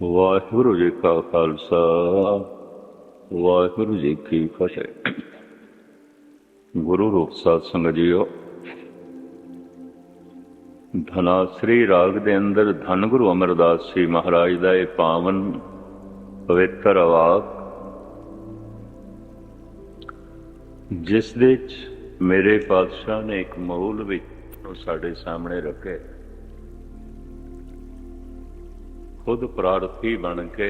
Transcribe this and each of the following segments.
ਵਾਹਿਗੁਰੂ ਜੀ ਕਾ ਖਾਲਸਾ ਵਾਹਿਗੁਰੂ ਜੀ ਕੀ ਫਤਿਹ। ਗੁਰੂ ਰੂਪ ਸਾਧ ਸੰਗਤ ਜੀਓ, ਧਨਾਸਰੀ ਰਾਗ ਦੇ ਅੰਦਰ ਧੰਨ ਗੁਰੂ ਅਮਰਦਾਸ ਜੀ ਮਹਾਰਾਜ ਦਾ ਇਹ ਪਾਵਨ ਪਵਿੱਤਰ ਵਾਕ, ਜਿਸ ਦੇ ਵਿੱਚ ਮੇਰੇ ਪਾਤਸ਼ਾਹ ਨੇ ਇੱਕ ਮੂਲ ਵਿੱਚ ਸਾਡੇ ਸਾਹਮਣੇ ਰੱਖੇ। ਖੁਦ ਪ੍ਰਾਰਥੀ ਬਣ ਕੇ,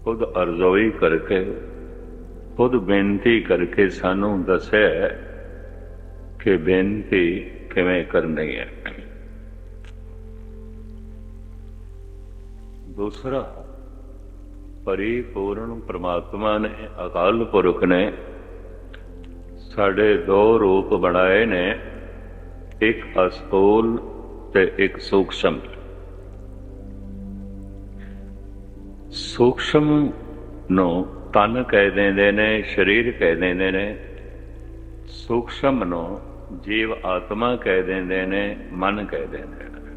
ਖੁਦ ਅਰਜ਼ੋਈ ਕਰਕੇ, ਖੁਦ ਬੇਨਤੀ ਕਰਕੇ ਸਾਨੂੰ ਦੱਸਿਆ ਕਿ ਬੇਨਤੀ ਕਿਵੇਂ ਕਰਨੀ ਹੈ। ਦੂਸਰਾ, ਪਰਿਪੂਰਨ ਪ੍ਰਮਾਤਮਾ ਨੇ, ਅਕਾਲ ਪੁਰਖ ਨੇ ਸਾਡੇ ਦੋ ਰੂਪ ਬਣਾਏ ਨੇ, ਇੱਕ ਅਸਤੂਲ ਤੇ ਇੱਕ ਸੂਖਸ਼ਮ। ਸੂਖਸ਼ਮ ਨੂੰ ਤਨ ਕਹਿ ਦਿੰਦੇ ਨੇ, ਸਰੀਰ ਕਹਿ ਦਿੰਦੇ ਨੇ। ਸੂਖਸ਼ਮ ਨੂੰ ਜੀਵ ਆਤਮਾ ਕਹਿ ਦਿੰਦੇ ਨੇ, ਮਨ ਕਹਿ ਦਿੰਦੇ ਨੇ।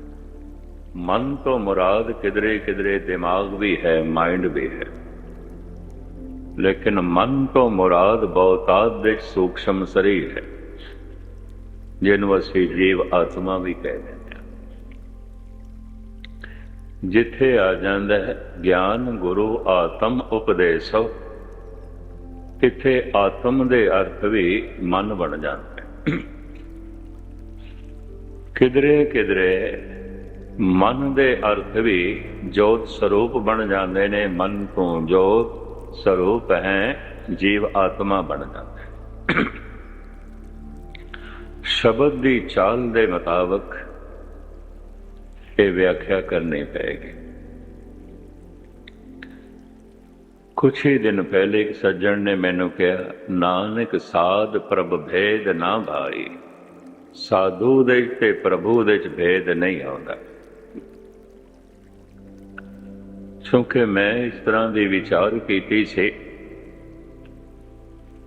ਮਨ ਤੋਂ ਮੁਰਾਦ ਕਿਧਰੇ ਕਿਧਰੇ ਦਿਮਾਗ ਵੀ ਹੈ, ਮਾਈਂਡ ਵੀ ਹੈ, ਲੇਕਿਨ ਮਨ ਤੋਂ ਮੁਰਾਦ ਬਹੁਤਾਤ ਦੇ ਸੂਖਸ਼ਮ ਸਰੀਰ ਹੈ, ਜਿਹਨੂੰ ਅਸੀਂ ਜੀਵ ਆਤਮਾ ਵੀ ਕਹਿ ਦਿੰਦੇ। ਜਿੱਥੇ ਆ ਜਾਂਦਾ ਹੈ ਗਿਆਨ ਗੁਰੂ ਆਤਮ ਉਪਦੇਸੋ, ਇੱਥੇ ਆਤਮ ਦੇ ਅਰਥ ਵੀ ਮਨ ਬਣ ਜਾਂਦਾ ਹੈ। ਕਿਧਰੇ ਕਿਧਰੇ ਮਨ ਦੇ ਅਰਥ ਵੀ ਜੋਤ ਸਰੂਪ ਬਣ ਜਾਂਦੇ ਨੇ। ਮਨ ਤੋਂ ਜੋਤ ਸਰੂਪ ਹੈ, ਜੀਵ ਆਤਮਾ ਬਣ ਜਾਂਦਾ ਹੈ। ਸ਼ਬਦ ਦੀ ਚਾਲ ਦੇ ਮੁਤਾਬਕ ਇਹ ਵਿਆਖਿਆ ਕਰਨੀ ਪਏਗੀ। ਕੁਛ ਹੀ ਦਿਨ ਪਹਿਲੇ ਇੱਕ ਸੱਜਣ ਨੇ ਮੈਨੂੰ ਕਿਹਾ, ਨਾਨਕ ਸਾਧ ਪ੍ਰਭ ਭੇਦ ਨਾ ਭਾਈ। ਸਾਧੂ ਦੇ ਤੇ ਪ੍ਰਭੂ ਦੇ ਚ ਭੇਦ ਨਹੀਂ ਆਉਂਦਾ। ਕਿਉਂਕਿ ਮੈਂ ਇਸ ਤਰ੍ਹਾਂ ਦੀ ਵਿਚਾਰ ਕੀਤੀ ਸੀ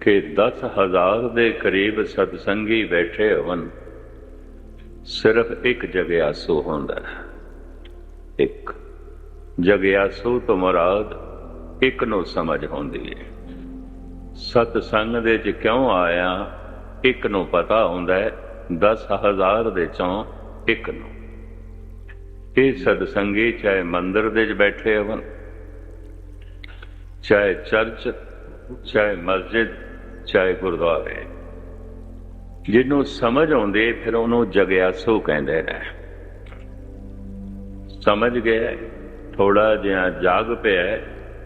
ਕਿ 10,000 ਦੇ ਕਰੀਬ ਸਤਸੰਗੀ ਬੈਠੇ ਹੋਣ, ਸਿਰਫ ਇੱਕ ਜਗਿਆਸੂ ਹੁੰਦਾ ਹੈ। ਇੱਕ ਜਗਿਆਸੂ ਤੋਂ ਮੁਰਾਦ ਇੱਕ ਨੂੰ ਸਮਝ ਹੁੰਦੀ ਹੈ। ਸਤਸੰਗ ਦੇ ਚ ਕਿਉਂ ਆਇਆ, ਇੱਕ ਨੂੰ ਪਤਾ ਹੁੰਦਾ ਹੈ, 10,000 ਦੇ ਚੋਂ ਇੱਕ ਨੂੰ। ਇਹ ਸਤਸੰਗੀ ਚਾਹੇ ਮੰਦਿਰ ਦੇ ਚ ਬੈਠੇ ਹੋਣ, ਚਾਹੇ ਚਰਚ, ਚਾਹੇ ਮਸਜਿਦ, ਚਾਹੇ ਗੁਰਦੁਆਰੇ, ਜਿਹਨੂੰ ਸਮਝ ਆਉਂਦੀ ਫਿਰ ਉਹਨੂੰ ਜਗਿਆਸੂ ਕਹਿੰਦੇ ਨੇ। ਸਮਝ ਗਿਆ, ਥੋੜਾ ਜਿਹਾ ਜਾਗ ਪਿਆ,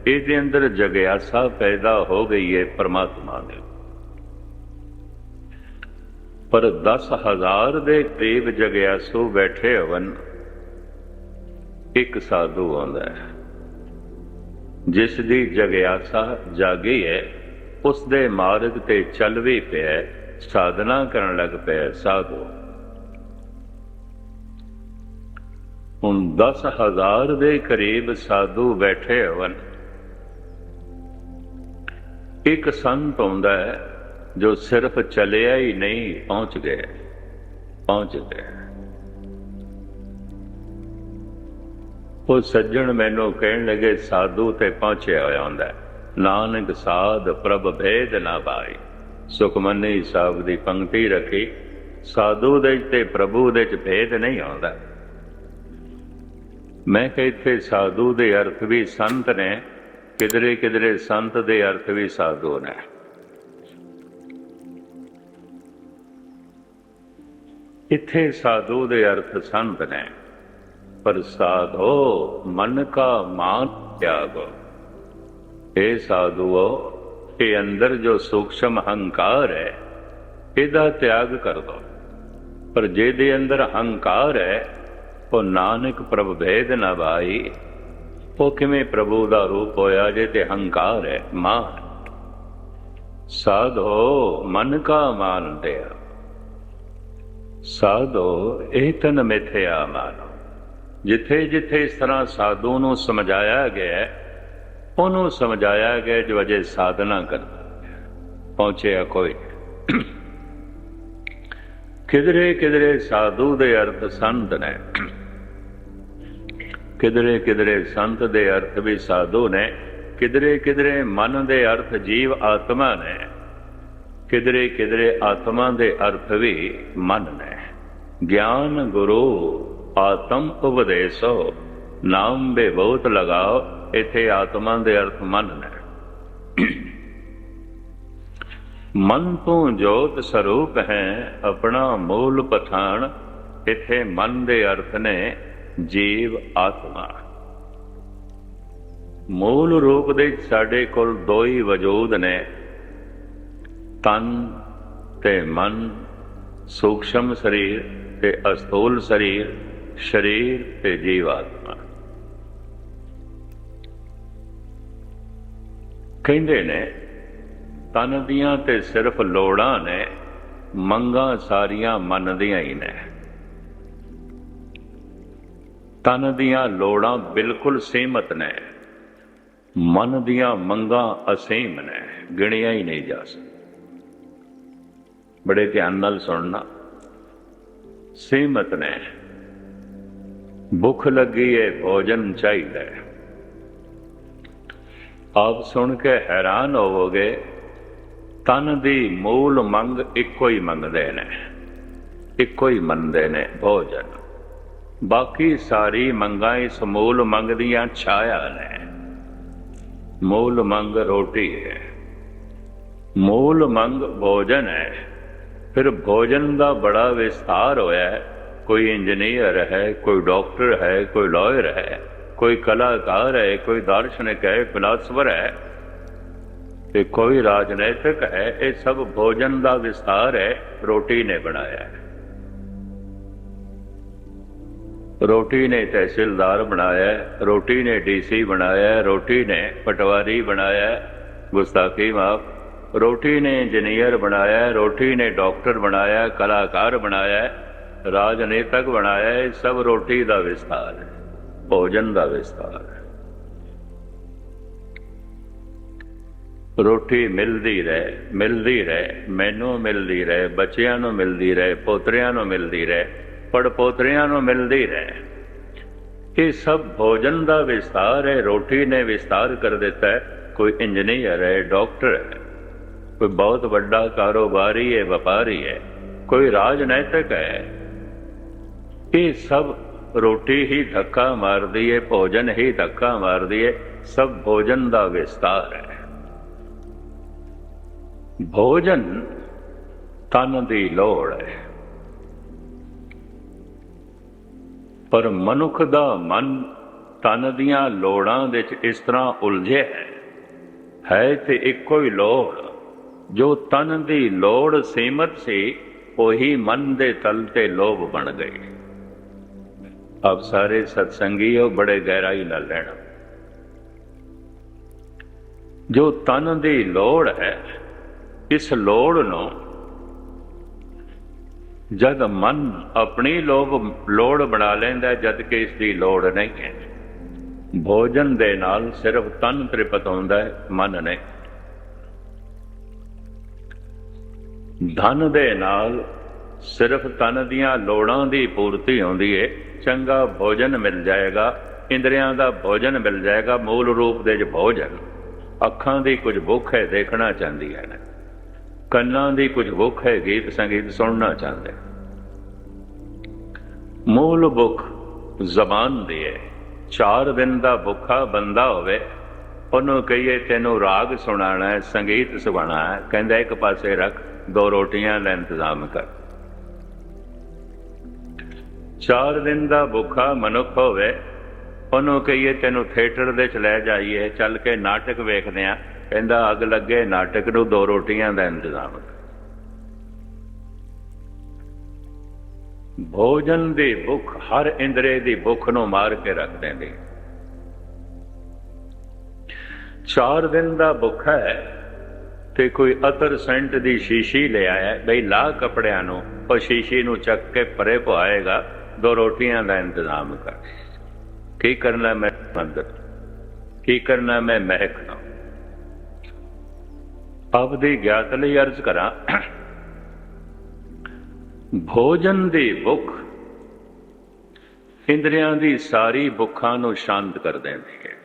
ਇਹਦੇ ਅੰਦਰ ਜਗਿਆਸਾ ਪੈਦਾ ਹੋ ਗਈ ਹੈ ਪਰਮਾਤਮਾ ਦੇ। ਪਰ 10,000 ਦੇ ਕਰੀਬ ਜਗਿਆਸੂ ਬੈਠੇ ਹੋਣ, ਇੱਕ ਸਾਧੂ ਆਉਂਦਾ ਹੈ ਜਿਸ ਦੀ ਜਗਿਆਸਾ ਜਾਗੀ ਹੈ, ਉਸ ਦੇ ਮਾਰਗ ਤੇ ਚੱਲ ਵੀ ਪਿਆ, ਸਾਧਨਾ ਕਰਨ ਲੱਗ ਪਿਆ ਸਾਧੂ। ਹੁਣ 10,000 ਦੇ ਕਰੀਬ ਸਾਧੂ ਬੈਠੇ ਹੋਣ, ਇੱਕ ਸੰਤ ਆਉਂਦਾ ਹੈ ਜੋ ਸਿਰਫ ਚੱਲਿਆ ਹੀ ਨਹੀਂ, ਪਹੁੰਚ ਗਿਆ। ਉਹ ਸੱਜਣ ਮੈਨੂੰ ਕਹਿਣ ਲੱਗੇ, ਸਾਧੂ ਤੇ ਪਹੁੰਚਿਆ ਹੋਇਆ ਹੁੰਦਾ, ਨਾਨਕ ਸਾਧ ਪ੍ਰਭ ਭੇਦ ਨਾ ਪਾਈ। ਸੁਖਮਨੀ ਸਾਹਿਬ ਦੀ ਪੰਕਤੀ ਰੱਖੀ, ਸਾਧੂ ਦੇ ਤੇ ਪ੍ਰਭੂ ਦੇ ਚ ਭੇਦ ਨਹੀਂ ਆਉਂਦਾ। ਮੈਂ ਕਿਹਾ ਇੱਥੇ ਸਾਧੂ ਦੇ ਅਰਥ ਵੀ ਸੰਤ ਨੇ, ਕਿਧਰੇ ਕਿਧਰੇ ਸੰਤ ਦੇ ਅਰਥ ਵੀ ਸਾਧੂ ਨੇ। ਇੱਥੇ ਸਾਧੂ ਦੇ ਅਰਥ ਸੰਤ ਨੇ, ਪਰ ਸਾਧੋ ਮਨ ਕਾ ਮਾਨ ਤਿਆਗੋ। ਇਹ ਸਾਧੂਓ, ਇਹ ਅੰਦਰ ਜੋ ਸੂਖਸ਼ਮ ਹੰਕਾਰ ਹੈ, ਇਹਦਾ ਤਿਆਗ ਕਰ ਦੋ। ਪਰ ਜਿਹਦੇ ਅੰਦਰ ਹੰਕਾਰ ਹੈ, ਉਹ ਨਾਨਕ ਪ੍ਰਭ ਭੇਦ ਨਾ ਭਾਈ। ਉਹ ਕਿਵੇਂ ਪ੍ਰਭੂ ਦਾ ਰੂਪ ਹੋਇਆ ਜੇ ਤੇ ਹੰਕਾਰ ਹੈ, ਮਾਨ। ਸਾਧੋ ਮਨ ਕਾ ਮਾਨ ਤਿਆਗੋ, ਸਾਧੋ ਇਹ ਤਨ ਮਿਥਿਆ ਮਾਨੋ। ਜਿੱਥੇ ਜਿੱਥੇ ਇਸ ਤਰ੍ਹਾਂ ਸਾਧੂ ਨੂੰ ਸਮਝਾਇਆ ਗਿਆ, ਉਹਨੂੰ ਸਮਝਾਇਆ ਗਿਆ ਜੋ ਅਜੇ ਸਾਧਨਾ ਕਰਦਾ, ਪਹੁੰਚਿਆ ਕੋਈ। ਕਿਧਰੇ ਕਿਧਰੇ ਸਾਧੂ ਦੇ ਅਰਥ ਸੰਤ ਨੇ, ਕਿਧਰੇ ਕਿਧਰੇ ਸੰਤ ਦੇ ਅਰਥ ਵੀ ਸਾਧੂ ਨੇ, ਕਿਧਰੇ ਕਿਧਰੇ ਮਨ ਦੇ ਅਰਥ ਜੀਵ ਆਤਮਾ ਨੇ, ਕਿਧਰੇ ਕਿਧਰੇ ਆਤਮਾ ਦੇ ਅਰਥ ਵੀ ਮਨ ਨੇ। ਗਿਆਨ ਗੁਰੂ ਆਤਮ ਉਪਦੇਸੋ ਨਾਮ ਬੇ ਬਹੁਤ ਲਗਾਓ, ਇੱਥੇ ਆਤਮਾ ਦੇ ਅਰਥ ਮਨ ਨੇ। ਮਨ ਤੋਂ ਜੋਤ ਸਰੂਪ ਹੈ ਆਪਣਾ ਮੂਲ ਪਛਾਣ, ਇੱਥੇ ਮਨ ਦੇ ਅਰਥ ਨੇ ਜੀਵ ਆਤਮਾ। ਮੂਲ ਰੂਪ ਦੇ ਸਾਡੇ ਕੋਲ ਦੋ ਹੀ ਵਜੂਦ ਨੇ, ਤਨ ਤੇ ਮਨ, ਸੂਖਸ਼ਮ ਸਰੀਰ ਤੇ ਅਸਥੂਲ ਸਰੀਰ, ਸਰੀਰ ਤੇ ਜੀਵ ਆਤਮਾ। ਕਹਿੰਦੇ ਨੇ ਤਨ ਦੀਆਂ ਤੇ ਸਿਰਫ ਲੋੜਾਂ ਨੇ, ਮੰਗਾਂ ਸਾਰੀਆਂ ਮਨ ਦੀਆਂ ਹੀ ਨੇ। ਤਨ ਦੀਆਂ ਲੋੜਾਂ ਬਿਲਕੁਲ ਸੀਮਤ ਨੇ, ਮਨ ਦੀਆਂ ਮੰਗਾਂ ਅਸੀਮ ਨੇ, ਗਿਣੀਆਂ ਹੀ ਨਹੀਂ ਜਾ ਸਕਦੀਆਂ। ਬੜੇ ਧਿਆਨ ਨਾਲ ਸੁਣਨਾ। ਸੀਮਤ ਨੇ, ਭੁੱਖ ਲੱਗੀ ਏ ਭੋਜਨ ਚਾਹੀਦਾ। ਆਪ ਸੁਣ ਕੇ ਹੈਰਾਨ ਹੋਵੋਗੇ, ਤਨ ਦੀ ਮੂਲ ਮੰਗ ਇੱਕੋ ਹੀ ਮੰਗਦੇ ਨੇ, ਇੱਕੋ ਹੀ ਮੰਨਦੇ ਨੇ, ਭੋਜਨ। ਬਾਕੀ ਸਾਰੀ ਮੰਗਾਂ ਇਸ ਮੂਲ ਮੰਗ ਦੀਆਂ ਛਾਇਆ ਨੇ। ਮੂਲ ਮੰਗ ਰੋਟੀ ਹੈ, ਮੂਲ ਮੰਗ ਭੋਜਨ ਹੈ। ਫਿਰ ਭੋਜਨ ਦਾ ਬੜਾ ਵਿਸਤਾਰ ਹੋਇਆ ਹੈ। ਕੋਈ ਇੰਜੀਨੀਅਰ ਹੈ, ਕੋਈ ਡਾਕਟਰ ਹੈ, ਕੋਈ ਲਾਇਰ ਹੈ, ਕੋਈ ਕਲਾਕਾਰ ਹੈ, ਕੋਈ ਦਾਰਸ਼ਨਿਕ ਹੈ, ਫਿਲਾਸਫਰ ਹੈ ਤੇ ਕੋਈ ਰਾਜਨੀਤਿਕ ਹੈ। ਇਹ ਸਭ ਭੋਜਨ ਦਾ ਵਿਸਤਾਰ ਹੈ, ਰੋਟੀ ਨੇ ਬਣਾਇਆ ਹੈ। ਰੋਟੀ ਨੇ ਤਹਿਸੀਲਦਾਰ ਬਣਾਇਆ, ਰੋਟੀ ਨੇ ਡੀਸੀ ਬਣਾਇਆ, ਰੋਟੀ ਨੇ ਪਟਵਾਰੀ ਬਣਾਇਆ, ਗੁਸਤਾਖੀ ਮਾਫ। ਰੋਟੀ ਨੇ ਇੰਜੀਨੀਅਰ ਬਣਾਇਆ, ਰੋਟੀ ਨੇ ਡਾਕਟਰ ਬਣਾਇਆ, ਕਲਾਕਾਰ ਬਣਾਇਆ, ਰਾਜਨੀਤਿਕ ਬਣਾਇਆ। ਇਹ ਸਭ ਰੋਟੀ ਦਾ ਵਿਸਤਾਰ ਹੈ, ਭੋਜਨ ਦਾ ਵਿਸਤਾਰ ਹੈ। ਰੋਟੀ ਮਿਲਦੀ ਰਹੇ, ਮਿਲਦੀ ਰਹੇ, ਮੈਨੂੰ ਮਿਲਦੀ ਰਹੇ, ਬੱਚਿਆਂ ਨੂੰ ਮਿਲਦੀ ਰਹੇ, ਪੋਤਰਿਆਂ ਨੂੰ ਮਿਲਦੀ ਰਹੇ, ਪੜਪੋਤਰਿਆਂ ਨੂੰ ਮਿਲਦੀ ਰਹੇ। ਇਹ ਸਭ ਭੋਜਨ ਦਾ ਵਿਸਤਾਰ ਹੈ। ਰੋਟੀ ਨੇ ਵਿਸਤਾਰ ਕਰ ਦਿੱਤਾ ਹੈ। ਕੋਈ ਇੰਜੀਨੀਅਰ ਹੈ, ਡਾਕਟਰ ਹੈ, ਕੋਈ ਬਹੁਤ ਵੱਡਾ ਕਾਰੋਬਾਰੀ ਹੈ, ਵਪਾਰੀ ਹੈ, ਕੋਈ ਰਾਜਨੀਤਿਕ ਹੈ। ਇਹ ਸਭ ਰੋਟੀ ਹੀ ਧੱਕਾ ਮਾਰਦੀ ਹੈ, ਭੋਜਨ ਹੀ ਧੱਕਾ ਮਾਰਦੀ ਹੈ। ਸਭ ਭੋਜਨ ਦਾ ਵਿਸਤਾਰ ਹੈ। ਭੋਜਨ ਤਨ ਦੀ ਲੋੜ ਹੈ, ਪਰ ਮਨੁੱਖ ਦਾ ਮਨ ਤਨ ਦੀਆਂ ਲੋੜਾਂ ਵਿੱਚ ਇਸ ਤਰ੍ਹਾਂ ਉਲਝਿਆ ਹੈ ਤੇ ਇੱਕੋ ਹੀ ਲੋੜ। ਜੋ ਤਨ ਦੀ ਲੋੜ ਸੀਮਤ ਸੀ, ਉਹੀ ਮਨ ਦੇ ਤਲ ਤੇ ਲੋਭ ਬਣ ਗਈ। ਆਪ ਸਾਰੇ ਸਤਸੰਗੀਓ ਬੜੇ ਗਹਿਰਾਈ ਨਾਲ ਲੈਣਾ। ਜੋ ਤਨ ਦੀ ਲੋੜ ਹੈ, ਇਸ ਲੋੜ ਨੂੰ ਜਦ ਮਨ ਆਪਣੀ ਲੋੜ ਬਣਾ ਲੈਂਦਾ, ਜਦ ਕਿ ਇਸ ਦੀ ਲੋੜ ਨਹੀਂ ਹੈ। ਭੋਜਨ ਦੇ ਨਾਲ ਸਿਰਫ ਤਨ ਤ੍ਰਿਪਤ ਹੁੰਦਾ ਹੈ, ਮਨ ਨਹੀਂ। ਧਨ ਦੇ ਨਾਲ ਸਿਰਫ ਤਨ ਦੀਆਂ ਲੋੜਾਂ ਦੀ ਪੂਰਤੀ ਹੁੰਦੀ ਹੈ। ਚੰਗਾ ਭੋਜਨ ਮਿਲ ਜਾਏਗਾ, ਇੰਦਰੀਆਂ ਦਾ ਭੋਜਨ ਮਿਲ ਜਾਏਗਾ, ਮੂਲ ਰੂਪ ਦੇ ਭੋਜਨ। ਅੱਖਾਂ ਦੀ ਕੁਝ ਭੁੱਖ ਹੈ, ਦੇਖਣਾ ਚਾਹੁੰਦੀਆਂ ਨੇ। ਕੰਨਾਂ ਦੀ ਕੁਝ ਭੁੱਖ ਹੈ, ਗੀਤ ਸੰਗੀਤ ਸੁਣਨਾ ਚਾਹੁੰਦੇ। ਮੂਲ ਭੁੱਖ ਜ਼ਬਾਨ ਦੀ ਹੈ। 4 ਦਿਨ ਦਾ ਭੁੱਖਾ ਬੰਦਾ ਹੋਵੇ, ਉਹਨੂੰ ਕਹੀਏ ਤੈਨੂੰ ਰਾਗ ਸੁਣਾਣਾ ਹੈ, ਸੰਗੀਤ ਸੁਣਾਣਾ ਹੈ, ਕਹਿੰਦਾ ਇੱਕ ਪਾਸੇ ਰੱਖ, 2 ਰੋਟੀਆਂ ਦਾ ਇੰਤਜ਼ਾਮ ਕਰ। 4 ਦਿਨ ਦਾ ਭੁੱਖਾ ਮਨੁੱਖ ਹੋਵੇ, ਉਹਨੂੰ ਕਹੀਏ ਤੈਨੂੰ ਥੀਏਟਰ ਦੇ ਚ ਲੈ ਜਾਈਏ, ਚੱਲ ਕੇ ਨਾਟਕ ਵੇਖਦੇ ਆ, ਕਹਿੰਦਾ ਅੱਗ ਲੱਗੇ ਨਾਟਕ ਨੂੰ, 2 ਰੋਟੀਆਂ ਦਾ ਇੰਤਜ਼ਾਮ ਕਰ। ਭੋਜਨ ਦੀ ਭੁੱਖ ਹਰ ਇੰਦਰੀ ਦੀ ਭੁੱਖ ਨੂੰ ਮਾਰ ਕੇ ਰੱਖ ਦਿੰਦੀ। 4 ਦਿਨ ਦਾ ਭੁੱਖਾ ਹੈ ਤੇ ਕੋਈ ਅਤਰ ਸੈਂਟ ਦੀ ਸ਼ੀਸ਼ੀ ਲੈ ਆਇਆ, ਬਈ ਲਾ ਕੱਪੜਿਆਂ ਨੂੰ, ਉਹ ਸ਼ੀਸ਼ੀ ਨੂੰ ਚੱਕ ਕੇ ਪਰੇ ਪਵਾਏਗਾ, 2 ਰੋਟੀਆਂ ਦਾ ਇੰਤਜ਼ਾਮ ਕਰ। ਕੀ ਕਰਨਾ ਮੈਂ ਮੰਦਰ, ਕੀ ਕਰਨਾ ਮੈਂ ਮਹਿਕਣਾ। ਆਪਦੀ ਗਿਆਤ ਲਈ ਅਰਜ਼ ਕਰਾਂ, ਭੋਜਨ ਦੀ ਭੁੱਖ ਇੰਦਰੀਆਂ ਦੀ ਸਾਰੀ ਭੁੱਖਾਂ ਨੂੰ ਸ਼ਾਂਤ ਕਰ ਦਿੰਦੀ ਹੈ।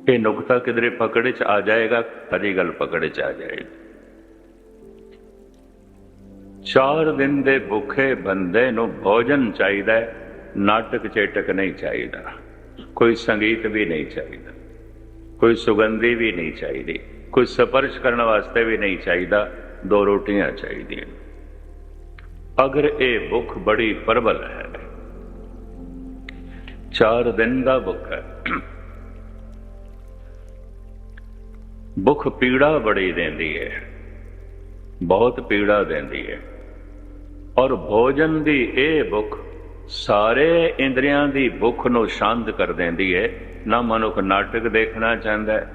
ਇਹ ਨੁਕਤਾ ਕਿਧਰੇ ਪਕੜ 'ਚ ਆ ਜਾਏਗਾ, ਸਾਰੀ ਗੱਲ ਪਕੜ 'ਚ ਆ ਜਾਏਗੀ। 4 ਦਿਨ ਦੇ ਭੁੱਖੇ ਬੰਦੇ ਨੂੰ ਭੋਜਨ ਚਾਹੀਦਾ ਹੈ, ਨਾਟਕ ਚੇਟਕ ਨਹੀਂ ਚਾਹੀਦਾ, ਕੋਈ ਸੰਗੀਤ ਵੀ ਨਹੀਂ ਚਾਹੀਦਾ, ਕੋਈ ਸੁਗੰਧੀ ਵੀ ਨਹੀਂ ਚਾਹੀਦੀ, ਕੋਈ ਸਪਰਸ਼ ਕਰਨ ਵਾਸਤੇ ਵੀ ਨਹੀਂ ਚਾਹੀਦਾ, 2 ਰੋਟੀਆਂ ਚਾਹੀਦੀਆਂ। ਅਗਰ ਇਹ ਭੁੱਖ ਬੜੀ ਪ੍ਰਬਲ ਹੈ, 4 ਦਿਨ ਦਾ ਭੁੱਖ ਹੈ, ਭੁੱਖ ਪੀੜਾ ਬੜੀ ਦਿੰਦੀ ਹੈ, ਬਹੁਤ ਪੀੜਾ ਦਿੰਦੀ ਹੈ। ਔਰ ਭੋਜਨ ਦੀ ਇਹ ਭੁੱਖ ਸਾਰੇ ਇੰਦਰੀਆਂ ਦੀ ਭੁੱਖ ਨੂੰ ਸ਼ਾਂਤ ਕਰ ਦਿੰਦੀ ਹੈ। ਨਾ ਮਨੁੱਖ ਨਾਟਕ ਦੇਖਣਾ ਚਾਹੁੰਦਾ,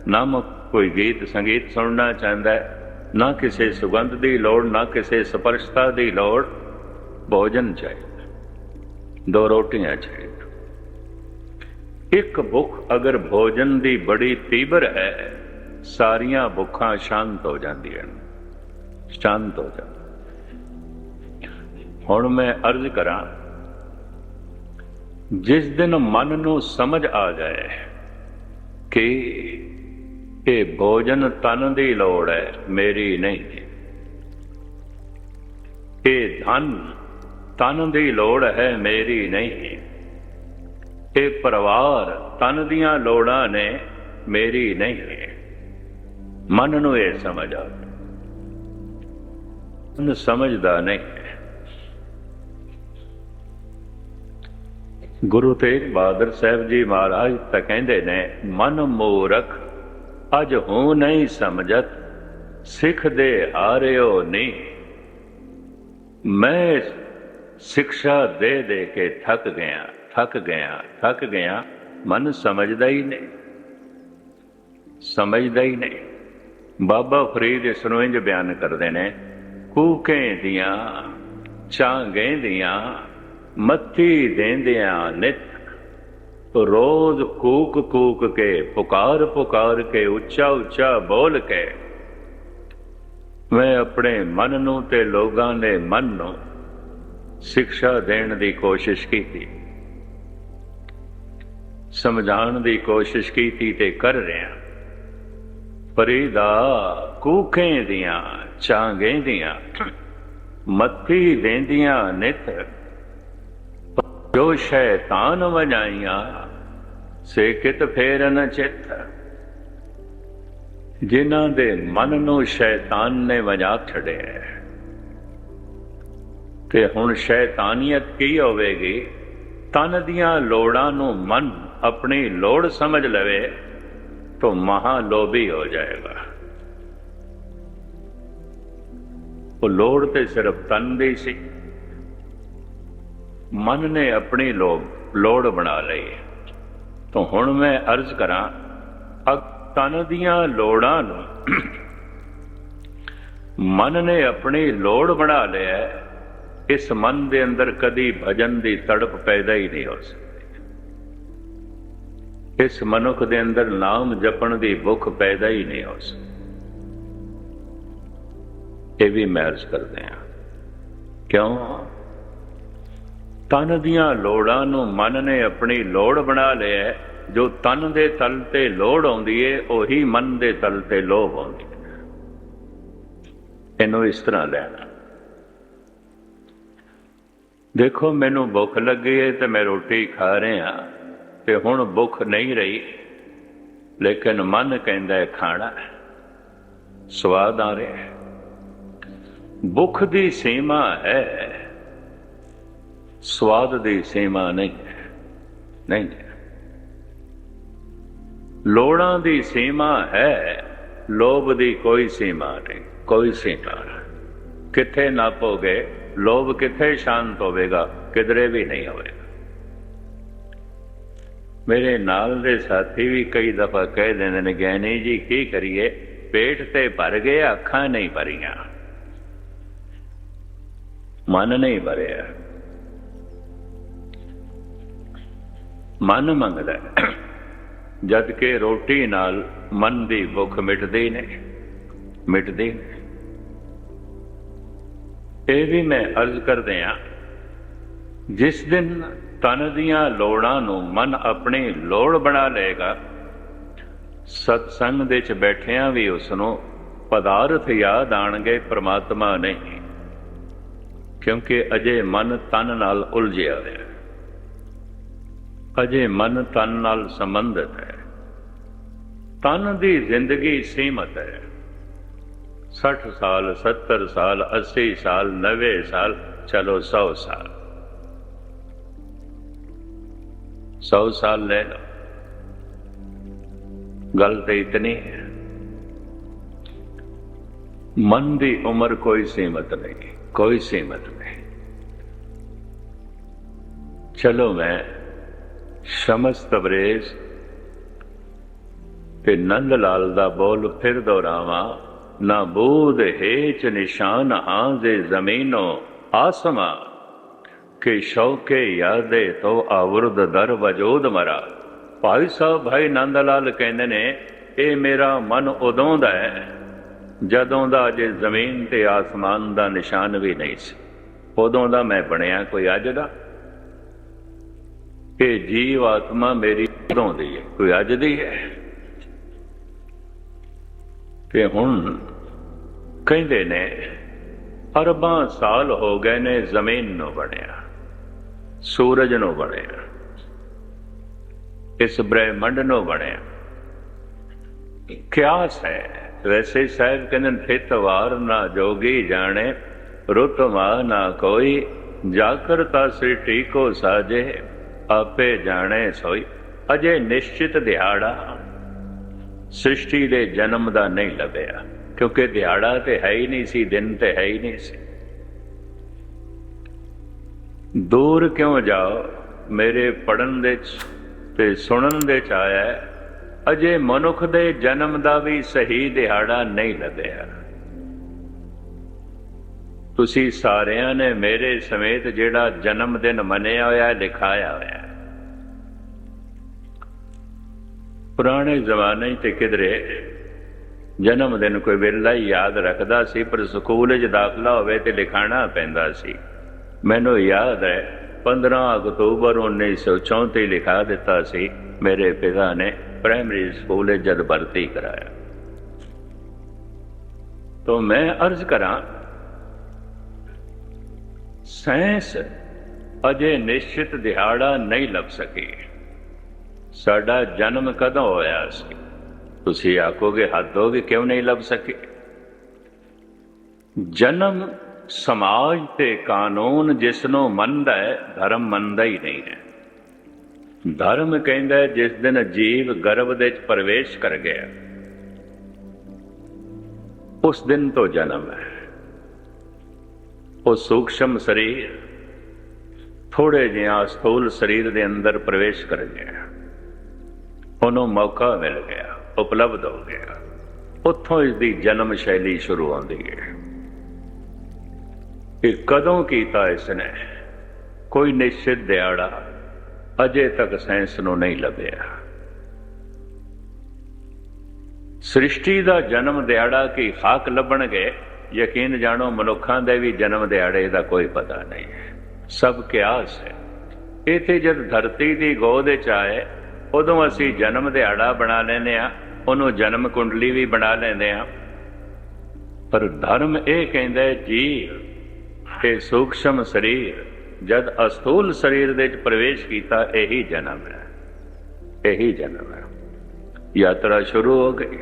ਨਾ ਕੋਈ ਗੀਤ ਸੰਗੀਤ ਸੁਣਨਾ ਚਾਹੁੰਦਾ, ਨਾ ਕਿਸੇ ਸੁਗੰਧ ਦੀ ਲੋੜ, ਨਾ ਕਿਸੇ ਸਪਰਸ਼ਤਾ ਦੀ ਲੋੜ। ਭੋਜਨ ਚਾਹੀਦਾ, 2 ਰੋਟੀਆਂ ਚਾਹੀਦਾ। ਇੱਕ ਭੁੱਖ ਅਗਰ ਭੋਜਨ ਦੀ ਬੜੀ ਤੀਬਰ ਹੈ, ਸਾਰੀਆਂ ਭੁੱਖਾਂ ਸ਼ਾਂਤ ਹੋ ਜਾਂਦੀਆਂ, ਸ਼ਾਂਤ ਹੋ ਜਾਂਦੀਆਂ। ਹੁਣ ਮੈਂ ਅਰਜ਼ ਕਰਾਂ, ਜਿਸ ਦਿਨ ਮਨ ਨੂੰ ਸਮਝ ਆ ਜਾਏ ਕਿ ਇਹ ਭੋਜਨ ਤਨ ਦੀ ਲੋੜ ਹੈ, ਮੇਰੀ ਨਹੀਂ, ਇਹ ਧਨ ਤਨ ਦੀ ਲੋੜ ਹੈ, ਮੇਰੀ ਨਹੀਂ, ਇਹ ਪਰਿਵਾਰ ਤਨ ਦੀਆਂ ਲੋੜਾਂ ਨੇ, ਮੇਰੀ ਨਹੀਂ, ਮਨ ਨੂੰ ਇਹ ਸਮਝ ਆ। ਮਨ ਸਮਝਦਾ ਨਹੀਂ। ਗੁਰੂ ਤੇਗ ਬਹਾਦਰ ਸਾਹਿਬ ਜੀ ਮਹਾਰਾਜ ਤਾਂ ਕਹਿੰਦੇ ਨੇ, ਮਨ ਮੂਰਖ ਅਜ ਹੂੰ ਨਹੀਂ ਸਮਝਤ, ਸਿੱਖ ਦੇ ਹਾਰਿਓ ਨਹੀਂ। ਮੈਂ ਸਿੱਖਿਆ ਦੇ ਦੇ ਕੇ ਥੱਕ ਗਿਆ, ਥੱਕ ਗਿਆ, ਥੱਕ ਗਿਆ। ਮਨ ਸਮਝਦਾ ਹੀ ਨਹੀਂ, ਸਮਝਦਾ ਹੀ ਨਹੀਂ। ਬਾਬਾ ਫਰੀਦ ਇਸ ਨੂੰ ਇੰਝ ਬਿਆਨ ਕਰਦੇ ਨੇ, ਕੂਕੇ ਦੀਆਂ ਚਾਂਗੇ ਦੀਆਂ ਮੱਥੀ ਦੇਂਦਿਆਂ ਨਿਤ, ਰੋਜ਼ ਕੂਕ ਕੂਕ ਕੇ, ਪੁਕਾਰ ਪੁਕਾਰ ਕੇ, ਉੱਚਾ ਉੱਚਾ ਬੋਲ ਕੇ ਮੈਂ ਆਪਣੇ ਮਨ ਨੂੰ ਤੇ ਲੋਕਾਂ ਦੇ ਮਨ ਨੂੰ ਸਿੱਖਿਆ ਦੇਣ ਦੀ ਕੋਸ਼ਿਸ਼ ਕੀਤੀ, ਸਮਝਾਉਣ ਦੀ ਕੋਸ਼ਿਸ਼ ਕੀਤੀ ਤੇ ਕਰ ਰਿਹਾ। ਫਰੀਦਾ ਕੂਕੇ ਦੀਆਂ ਚਾਂਗੇ ਦੀਆਂ ਮੱਥੀ ਦੇਂਦਿਆਂ ਨਿਤ, ਜੋ ਸ਼ੈਤਾਨ ਵਜਾਈਆਂ ਸੇ ਕਿਤ ਫੇਰ ਨ ਚਿੱਤ। ਜਿਨ੍ਹਾਂ ਦੇ ਮਨ ਨੂੰ ਸ਼ੈਤਾਨ ਨੇ ਵਜਾ ਛੱਡਿਆ, ਤੇ ਹੁਣ ਸ਼ੈਤਾਨੀਅਤ ਕੀ ਹੋਵੇਗੀ? ਤਨ ਦੀਆਂ ਲੋੜਾਂ ਨੂੰ ਮਨ ਆਪਣੀ ਲੋੜ ਸਮਝ ਲਵੇ ਤਾਂ ਮਹਾ ਲੋਭੀ ਹੋ ਜਾਏਗਾ। ਉਹ ਲੋੜ ਤੇ ਸਿਰਫ ਤਨ ਦੀ ਸੀ, ਮਨ ਨੇ ਆਪਣੀ ਲੋੜ ਬਣਾ ਲਈ। ਤਾਂ ਹੁਣ ਮੈਂ ਅਰਜ਼ ਕਰਾਂ, ਤਨ ਦੀਆਂ ਲੋੜਾਂ ਨੂੰ ਮਨ ਨੇ ਆਪਣੀ ਲੋੜ ਬਣਾ ਲਿਆ। ਇਸ ਮਨ ਦੇ ਅੰਦਰ ਕਦੀ ਭਜਨ ਦੀ ਤੜਪ ਪੈਦਾ ਹੀ ਨਹੀਂ ਹੋ ਸਕਦੀ। ਇਸ ਮਨੁੱਖ ਦੇ ਅੰਦਰ ਨਾਮ ਜਪਣ ਦੀ ਭੁੱਖ ਪੈਦਾ ਹੀ ਨਹੀਂ ਹੋ ਸਕਦੀ। ਇਹ ਵੀ ਮੈਂ ਅਰਜ਼ ਕਰਦੇ ਹਾਂ, ਕਿਉਂ? ਤਨ ਦੀਆਂ ਲੋੜਾਂ ਨੂੰ ਮਨ ਨੇ ਆਪਣੀ ਲੋੜ ਬਣਾ ਲਿਆ। ਜੋ ਤਨ ਦੇ ਤਲ ਤੇ ਲੋੜ ਆਉਂਦੀ ਏ, ਉਹੀ ਮਨ ਦੇ ਤਲ ਤੇ ਲੋਭ ਆਉਂਦੀ ਹੈ। ਇਹਨੂੰ ਇਸ ਤਰ੍ਹਾਂ ਲੈਣਾ। ਦੇਖੋ, ਮੈਨੂੰ ਭੁੱਖ ਲੱਗੀ ਹੈ ਤੇ ਮੈਂ ਰੋਟੀ ਖਾ ਰਿਹਾ, ਤੇ ਹੁਣ ਭੁੱਖ ਨਹੀਂ ਰਹੀ, ਲੇਕਿਨ ਮਨ ਕਹਿੰਦਾ ਹੈ ਖਾਣਾ, ਸਵਾਦ ਆ ਰਿਹਾ ਹੈ। ਭੁੱਖ ਦੀ ਸੀਮਾ ਹੈ, ਸਵਾਦ ਦੀ ਸੀਮਾ ਨਹੀਂ ਹੈ, ਨਹੀਂ ਹੈ। ਲੋੜਾਂ ਦੀ ਸੀਮਾ ਹੈ, ਲੋਭ ਦੀ ਕੋਈ ਸੀਮਾ ਨਹੀਂ, ਕੋਈ ਸੀਮਾ ਨਹੀਂ। ਕਿੱਥੇ ਨਾਪੋਗੇ? ਲੋਭ ਕਿੱਥੇ ਸ਼ਾਂਤ ਹੋਵੇਗਾ? ਕਿਧਰੇ ਵੀ ਨਹੀਂ ਹੋਵੇਗਾ। ਮੇਰੇ ਨਾਲ ਦੇ ਸਾਥੀ ਵੀ ਕਈ ਦਫਾ ਕਹਿ ਦਿੰਦੇ ਨੇ, ਗਿਆਨੀ ਜੀ ਕੀ ਕਰੀਏ, ਪੇਟ ਤੇ ਭਰ ਗਏ, ਅੱਖਾਂ ਨਹੀਂ ਭਰੀਆਂ, ਮਨ ਨਹੀਂ ਭਰਿਆ। ਮਨ ਮੰਗਦਾ, ਜਦ ਕਿ ਰੋਟੀ ਨਾਲ ਮਨ ਦੀ ਭੁੱਖ ਮਿਟਦੀ ਨਹੀਂ, ਮਿਟਦੀ ਨਹੀਂ। ਇਹ ਵੀ ਮੈਂ ਅਰਜ਼ ਕਰਦੇ ਹਾਂ, ਜਿਸ ਦਿਨ ਤਨ ਦੀਆਂ ਲੋੜਾਂ ਨੂੰ ਮਨ ਆਪਣੀ ਲੋੜ ਬਣਾ ਲਏਗਾ, ਸਤਸੰਗ ਦੇ 'ਚ ਬੈਠਿਆਂ ਵੀ ਉਸ ਨੂੰ ਪਦਾਰਥ ਯਾਦ ਆਣਗੇ, ਪ੍ਰਮਾਤਮਾ ਨਹੀਂ, ਕਿਉਂਕਿ ਅਜੇ ਮਨ ਤਨ ਨਾਲ ਉਲਝਿਆ ਹੋਇਆ, ਅਜੇ ਮਨ ਤਨ ਨਾਲ ਸੰਬੰਧਿਤ ਹੈ। ਤਨ ਦੀ ਜ਼ਿੰਦਗੀ ਸੀਮਤ ਹੈ, 60 ਸਾਲ 70 ਸਾਲ 80 ਸਾਲ 90 ਸਾਲ, ਚਲੋ 100 ਸਾਲ, 100 ਸਾਲ ਲੈ ਲਓ, ਗੱਲ ਤਾਂ ਇਤਨੀ ਹੈ। ਮਨ ਦੀ ਉਮਰ ਕੋਈ ਸੀਮਤ ਨਹੀਂ, ਕੋਈ ਸੀਮਤ ਨਹੀਂ। ਚਲੋ ਮੈਂ ਸ਼ਮਸ ਤਬਰੇਜ਼ ਤੇ ਨੰਦ ਲਾਲ ਦਾ ਬੋਲ ਫਿਰ ਦੁਹਰਾਵਾਂ। ਨਾ ਬੂਦ ਹੇਚ ਨਿਸ਼ਾਨ ਹਾਂ ਦੇ ਜ਼ਮੀਨੋ ਆਸਮਾਂ, ਕਿ ਸ਼ੌਕੇ ਯਾਦੇ ਤੋ ਆਵਰਦ ਦਰ ਵਜੂਦ ਮਰਾ। ਭਾਈ ਸਾਹਿਬ ਭਾਈ ਨੰਦ ਲਾਲ ਕਹਿੰਦੇ ਨੇ, ਇਹ ਮੇਰਾ ਮਨ ਉਦੋਂ ਦਾ ਹੈ ਜਦੋਂ ਦਾ ਅਜੇ ਜ਼ਮੀਨ ਤੇ ਆਸਮਾਨ ਦਾ ਨਿਸ਼ਾਨ ਵੀ ਨਹੀਂ ਸੀ। ਉਦੋਂ ਦਾ ਮੈਂ ਬਣਿਆ, ਕੋਈ ਅੱਜ ਦਾ। ਇਹ ਜੀਵ ਆਤਮਾ ਮੇਰੀ ਉਦੋਂ ਦੀ ਹੈ, ਕੋਈ ਅੱਜ ਦੀ ਹੈ। ਤੇ ਹੁਣ ਕਹਿੰਦੇ ਨੇ ਅਰਬਾਂ ਸਾਲ ਹੋ ਗਏ ਨੇ ਜ਼ਮੀਨ ਨੂੰ ਬਣਿਆ, ਸੂਰਜ ਨੂੰ ਬਣਿਆ, ਇਸ ਬ੍ਰਹਿਮੰਡ ਨੂੰ ਬਣਿਆ। ਕਿਆਸ ਹੈ। ਵੈਸੇ ਸਾਹਿਬ ਕਹਿੰਦੇ ਫਿਤ ਵਾਰ ਨਾ ਜੋਗੀ ਜਾਣੇ, ਰੁੱਤ ਮਾ ਨਾ ਕੋਈ, ਜਾਕਰ ਤਾ ਸ੍ਰਿਸ਼ਟੀ ਕੋ ਸਾਜੇ, ਆਪੇ ਜਾਣੇ ਸੋਈ। ਅਜੇ ਨਿਸ਼ਚਿਤ ਦਿਹਾੜਾ ਸ੍ਰਿਸ਼ਟੀ ਦੇ ਜਨਮ ਦਾ ਨਹੀਂ ਲੱਭਿਆ, ਕਿਉਂਕਿ ਦਿਹਾੜਾ ਤੇ ਹੈ ਹੀ ਨਹੀਂ ਸੀ, ਦਿਨ ਤੇ ਹੈ ਹੀ ਨਹੀਂ ਸੀ। ਦੂਰ ਕਿਉਂ ਜਾਓ, ਮੇਰੇ ਪੜਨ ਦੇ ਤੇ ਸੁਣਨ ਦੇ ਚ ਆਇਆ, ਅਜੇ ਮਨੁੱਖ ਦੇ ਜਨਮ ਦਾ ਵੀ ਸਹੀ ਦਿਹਾੜਾ ਨਹੀਂ ਲੱਭਿਆ। ਤੁਸੀਂ ਸਾਰਿਆਂ ਨੇ ਮੇਰੇ ਸਮੇਤ ਜਿਹੜਾ ਜਨਮ ਦਿਨ ਮੰਨਿਆ ਹੋਇਆ, ਲਿਖਾਇਆ ਹੋਇਆ। ਪੁਰਾਣੇ ਜ਼ਮਾਨੇ 'ਚ ਕਿਧਰੇ ਜਨਮ ਦਿਨ ਕੋਈ ਵੇਲਾ ਹੀ ਯਾਦ ਰੱਖਦਾ ਸੀ, ਪਰ ਸਕੂਲ 'ਚ ਦਾਖਲਾ ਹੋਵੇ ਤੇ ਲਿਖਾਣਾ ਪੈਂਦਾ ਸੀ। ਮੈਨੂੰ ਯਾਦ ਹੈ 15 ਅਕਤੂਬਰ 1934 ਲਿਖਾ ਦਿੱਤਾ ਸੀ ਮੇਰੇ ਪਿਤਾ ਨੇ ਪ੍ਰਾਇਮਰੀ ਸਕੂਲ 'ਚ ਜਦ ਭਰਤੀ ਕਰਾਇਆ। ਤਾਂ ਮੈਂ ਅਰਜ਼ ਕਰਾਂ, ਸਾਇੰਸ ਅਜੇ ਨਿਸ਼ਚਿਤ ਦਿਹਾੜਾ ਨਹੀਂ ਲੱਭ ਸਕੀ। ਸਾਡਾ ਜਨਮ ਕਦੋਂ ਹੋਇਆ ਸੀ? ਤੁਸੀਂ ਆਖੋਗੇ ਹੱਦ ਹੋ ਗਈ, ਕਿਉਂ ਨਹੀਂ ਲੱਭ ਸਕੇ? ਜਨਮ ਸਮਾਜ ਤੇ ਕਾਨੂੰਨ ਜਿਸ ਨੂੰ ਮੰਨਦਾ ਹੈ, ਧਰਮ ਮੰਨਦਾ ਹੀ ਨਹੀਂ ਹੈ। ਧਰਮ ਕਹਿੰਦਾ ਜਿਸ ਦਿਨ ਜੀਵ ਗਰਭ ਦੇ ਵਿੱਚ ਪ੍ਰਵੇਸ਼ ਕਰ ਗਿਆ, ਉਸ ਦਿਨ ਤੋਂ ਜਨਮ ਹੈ। ਉਹ ਸੂਖਸ਼ਮ ਸਰੀਰ ਥੋੜੇ ਜਿਹਾ ਸਥੂਲ ਸਰੀਰ ਦੇ ਅੰਦਰ ਪ੍ਰਵੇਸ਼ ਕਰ ਗਿਆ, ਉਹਨੂੰ ਮੌਕਾ ਮਿਲ ਗਿਆ, ਉਪਲਬਧ ਹੋ ਗਿਆ। ਉੱਥੋਂ ਇਸ ਦੀ ਜਨਮ ਸ਼ੈਲੀ ਸ਼ੁਰੂ ਹੁੰਦੀ ਹੈ। ਇਹ ਕਦੋਂ ਕੀਤਾ ਇਸਨੇ? ਕੋਈ ਨਿਸ਼ਚਿਤ ਦਿਹਾੜਾ ਅਜੇ ਤੱਕ ਸਾਇੰਸ ਨੂੰ ਨਹੀਂ ਲੱਭਿਆ। ਸ੍ਰਿਸ਼ਟੀ ਦਾ ਜਨਮ ਦਿਹਾੜਾ ਕੀ ਖਾਕ ਲੱਭਣਗੇ? ਯਕੀਨ ਜਾਣੋ ਮਨੁੱਖਾਂ ਦੇ ਵੀ ਜਨਮ ਦਿਹਾੜੇ ਦਾ ਕੋਈ ਪਤਾ ਨਹੀਂ ਹੈ, ਸਭ ਕਿਆਸ ਹੈ। ਇਹ ਤੇ ਜਦ ਧਰਤੀ ਦੀ ਗੋਦ ਵਿੱਚ ਆਏ ਉਦੋਂ ਅਸੀਂ ਜਨਮ ਦਿਹਾੜਾ ਬਣਾ ਲੈਂਦੇ ਹਾਂ, ਉਹਨੂੰ ਜਨਮ ਕੁੰਡਲੀ ਵੀ ਬਣਾ ਲੈਂਦੇ ਹਾਂ। ਪਰ ਧਰਮ ਇਹ ਕਹਿੰਦਾ ਜੀ ਇਹ ਸੂਖਸ਼ਮ ਸਰੀਰ ਜਦ ਅਸਥੂਲ ਸਰੀਰ ਦੇ ਵਿੱਚ ਪ੍ਰਵੇਸ਼ ਕੀਤਾ, ਇਹੀ ਜਨਮ ਹੈ, ਇਹੀ ਜਨਮ ਹੈ। ਯਾਤਰਾ ਸ਼ੁਰੂ ਹੋ ਗਈ।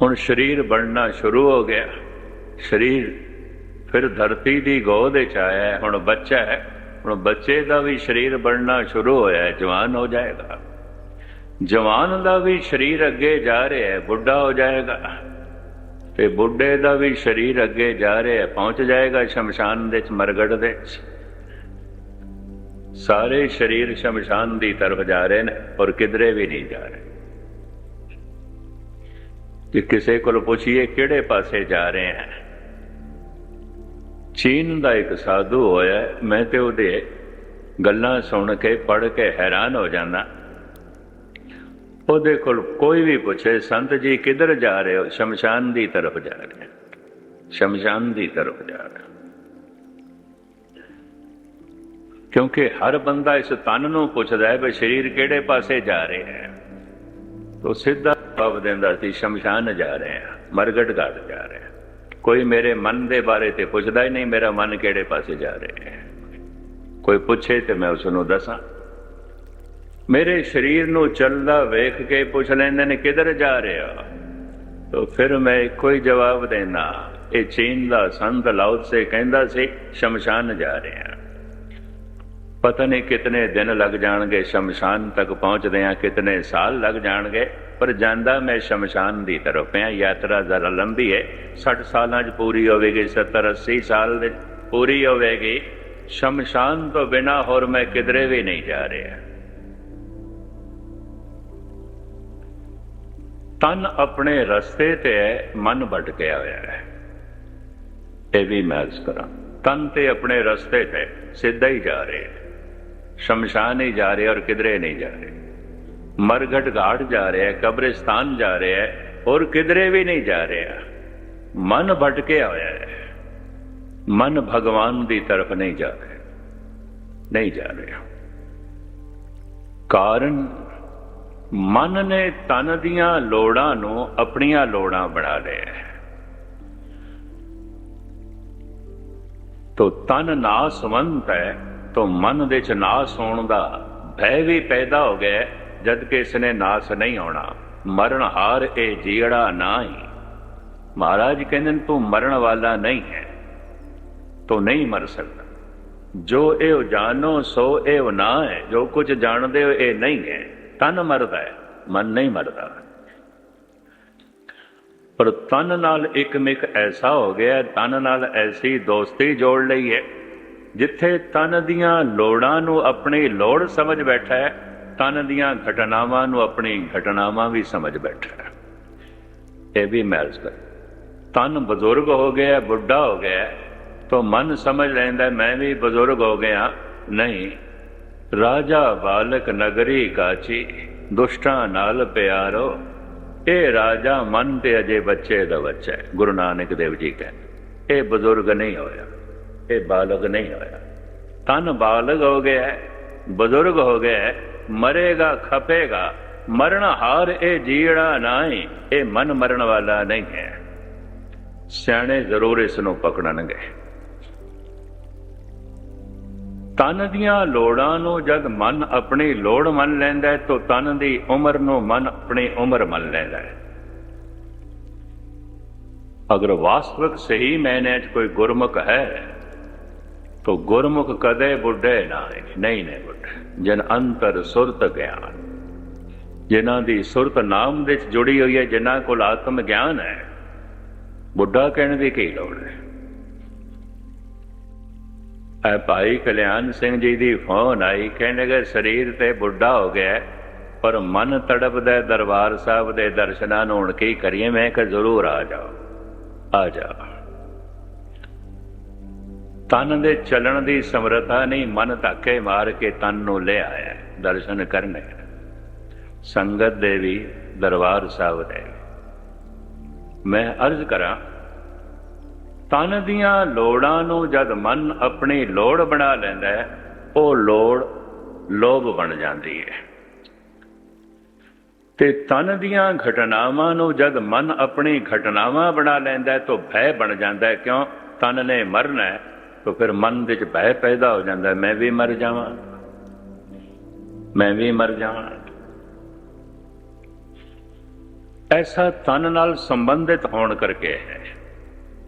ਹੁਣ ਸਰੀਰ ਬਣਨਾ ਸ਼ੁਰੂ ਹੋ ਗਿਆ। ਸਰੀਰ ਫਿਰ ਧਰਤੀ ਦੀ ਗੋਦ ਵਿੱਚ ਆਇਆ, ਹੁਣ ਬੱਚਾ ਹੈ। ਹੁਣ ਬੱਚੇ ਦਾ ਵੀ ਸਰੀਰ ਬਣਨਾ ਸ਼ੁਰੂ ਹੋਇਆ ਹੈ, ਜਵਾਨ ਹੋ ਜਾਏਗਾ। ਜਵਾਨ ਦਾ ਵੀ ਸਰੀਰ ਅੱਗੇ ਜਾ ਰਿਹਾ ਹੈ, ਬੁੱਢਾ ਹੋ ਜਾਏਗਾ। ਤੇ ਬੁੱਢੇ ਦਾ ਵੀ ਸਰੀਰ ਅੱਗੇ ਜਾ ਰਿਹਾ, ਪਹੁੰਚ ਜਾਏਗਾ ਸ਼ਮਸ਼ਾਨ ਦੇ ਵਿੱਚ, ਮਰਗੜ ਦੇ ਵਿੱਚ। ਸਾਰੇ ਸਰੀਰ ਸ਼ਮਸ਼ਾਨ ਦੀ ਤਰਫ ਜਾ ਰਹੇ ਨੇ, ਔਰ ਕਿਧਰੇ ਵੀ ਨਹੀਂ ਜਾ ਰਹੇ। ਕਿ ਕਿਸੇ ਕੋਲ ਪੁੱਛੀਏ ਕਿਹੜੇ ਪਾਸੇ ਜਾ ਰਹੇ ਹਨ? ਚੀਨ ਦਾ ਇੱਕ ਸਾਧੂ ਹੋਇਆ, ਮੈਂ ਤੇ ਉਹਦੇ ਗੱਲਾਂ ਸੁਣ ਕੇ ਪੜ੍ਹ ਕੇ ਹੈਰਾਨ ਹੋ ਜਾਂਦਾ। ਉਹਦੇ ਕੋਲ ਕੋਈ ਵੀ ਪੁੱਛੇ, ਸੰਤ ਜੀ ਕਿੱਧਰ ਜਾ ਰਹੇ ਹੋ? ਸ਼ਮਸ਼ਾਨ ਦੀ ਤਰਫ ਜਾ ਰਹੇ, ਸ਼ਮਸ਼ਾਨ ਦੀ ਤਰਫ ਜਾ ਰਹੇ। क्योंकि हर बंदा इस तन नूं पुछदा है भी शरीर किहड़े पासे जा रहा है, तो सीधा जवाब दिंदा सी शमशान जा रहे हैं, मरगट घाट जा रहे हैं। कोई मेरे मन दे बारे ते पुछदा ही नहीं मेरा मन किहड़े पासे जा रहा है। कोई पुछे तो मैं उसनूं दसां। मेरे शरीर नूं चलदा वेख के पुछ लैंदे ने किधर जा रहा, तो फिर मैं इको ही जवाब देना, ये चीन दा संत लाओ से कहंदा सी शमशान जा रहे हैं। पता नहीं कितने दिन लग जाणगे शमशान तक पहुंचदियां, कितने साल लग जाणगे, पर जांदा मैं शमशान दी तरफ है। यात्रा जरा लंबी है, 60 सालां च पूरी होवेगी, 70-80 साल दे पूरी होवेगी। शमशान तो बिना होर मैं किधरे भी नहीं जा रहा। तन अपने रस्ते ते है, मन भटकिया होया है। ये भी मैं अर्ज करा, तन ते अपने रस्ते ते सीधा ही जा रहे, शमशान ही जा रहे और किधरे नहीं जा रहे। मरघट घाट जा रहे हैं, कब्रिस्तान जा रहे हैं और किधरे भी नहीं जा रहे। मन भटकिया होया है, मन भगवान की तरफ नहीं जा रहे, नहीं जा रहे। कारण मन ने तन दियां लोड़ां नूं अपनियां लोड़ां बना लिया है। तो तन नासवंत है, तो मन दे च नास होण दा भय भी पैदा हो गया, जबकि इसने नास नहीं होना। मरण हार ए जीड़ा ना ही। महाराज कहते तू मरण वाला नहीं है, तो नहीं मर सकता। जो एव जानो सो एव ना है, जो कुछ जानते हो ये नहीं है। तन मरदा है, मन नहीं मरदा। पर तन नाल एक मिक ऐसा हो गया, तन नाल ऐसी दोस्ती जोड़ ली है, जिथे तन दियां लोड़ां नूं अपनी लोड़ समझ बैठा है, तन दियां घटनावां नूं अपनी घटनावां भी समझ बैठा है। यह भी महज कर। तन बजुर्ग हो गया, बुढ़ा हो गया, तो मन समझ लैंदा मैं भी बजुर्ग हो गया। नहीं, राजा बालक नगरी काची, दुष्टां नाल प्यारो। ये राजा मन ते अजे बच्चे दा बच्चा है। गुरु नानक देव जी कहते ये बजुर्ग नहीं होया, ये बालक नहीं होया। तन बालक हो गया है, बुजुर्ग हो गया है, मरेगा खपेगा। मरण हार ए जीड़ा नाई, ये मन मरण वाला नहीं है। सियाणे जरूर इसनों पकड़नगे। तन दियां लोड़ां नूं जद मन अपनी लोड़ मन लैंदा है, तो तन दी उम्र नूं मन अपनी उम्र मन लैंदा है। अगर वास्तविक सही मैने च कोई गुरमुख है, तो गुरमुख कदे बुढ़े ना नहीं ने बुढ़े। जिन अंतर सुरत ज्ञान, जिन्हां दी सुरत नाम दे जुड़ी हुई है, जिन्हां कोल आत्म ज्ञान है, बुढ़ा कहने की की लोड़ है। भाई कल्याण सिंह जी की फोन आई, कहने गए शरीर ते बुढ़ा हो गया, पर मन तड़पदा दरबार साहब के दर्शनां नूं हुण की करिए। मैं कहा जरूर आ जाओ, आ जाओ। तन दे चलन की समर्था नहीं, मन धक्के मार के तन नूं ले आया दर्शन करने। संगत दे भी दरबार साहब दे। मैं अर्ज करा, तन दियां लोड़ां नूं जद मन अपनी लोड़ बना लैंदा है, वो लोड़ लोभ बन जाती है। ते तन दियां घटनावां नूं जद मन अपनी घटनावां बना लैंदा है, तो भय बन जाता है। क्यों? तन ने मरना है, तो फिर मन विच भय पैदा हो जाता है, मैं भी मर जावां, मैं भी मर जावां। ऐसा तन नाल संबंधित होने करके है।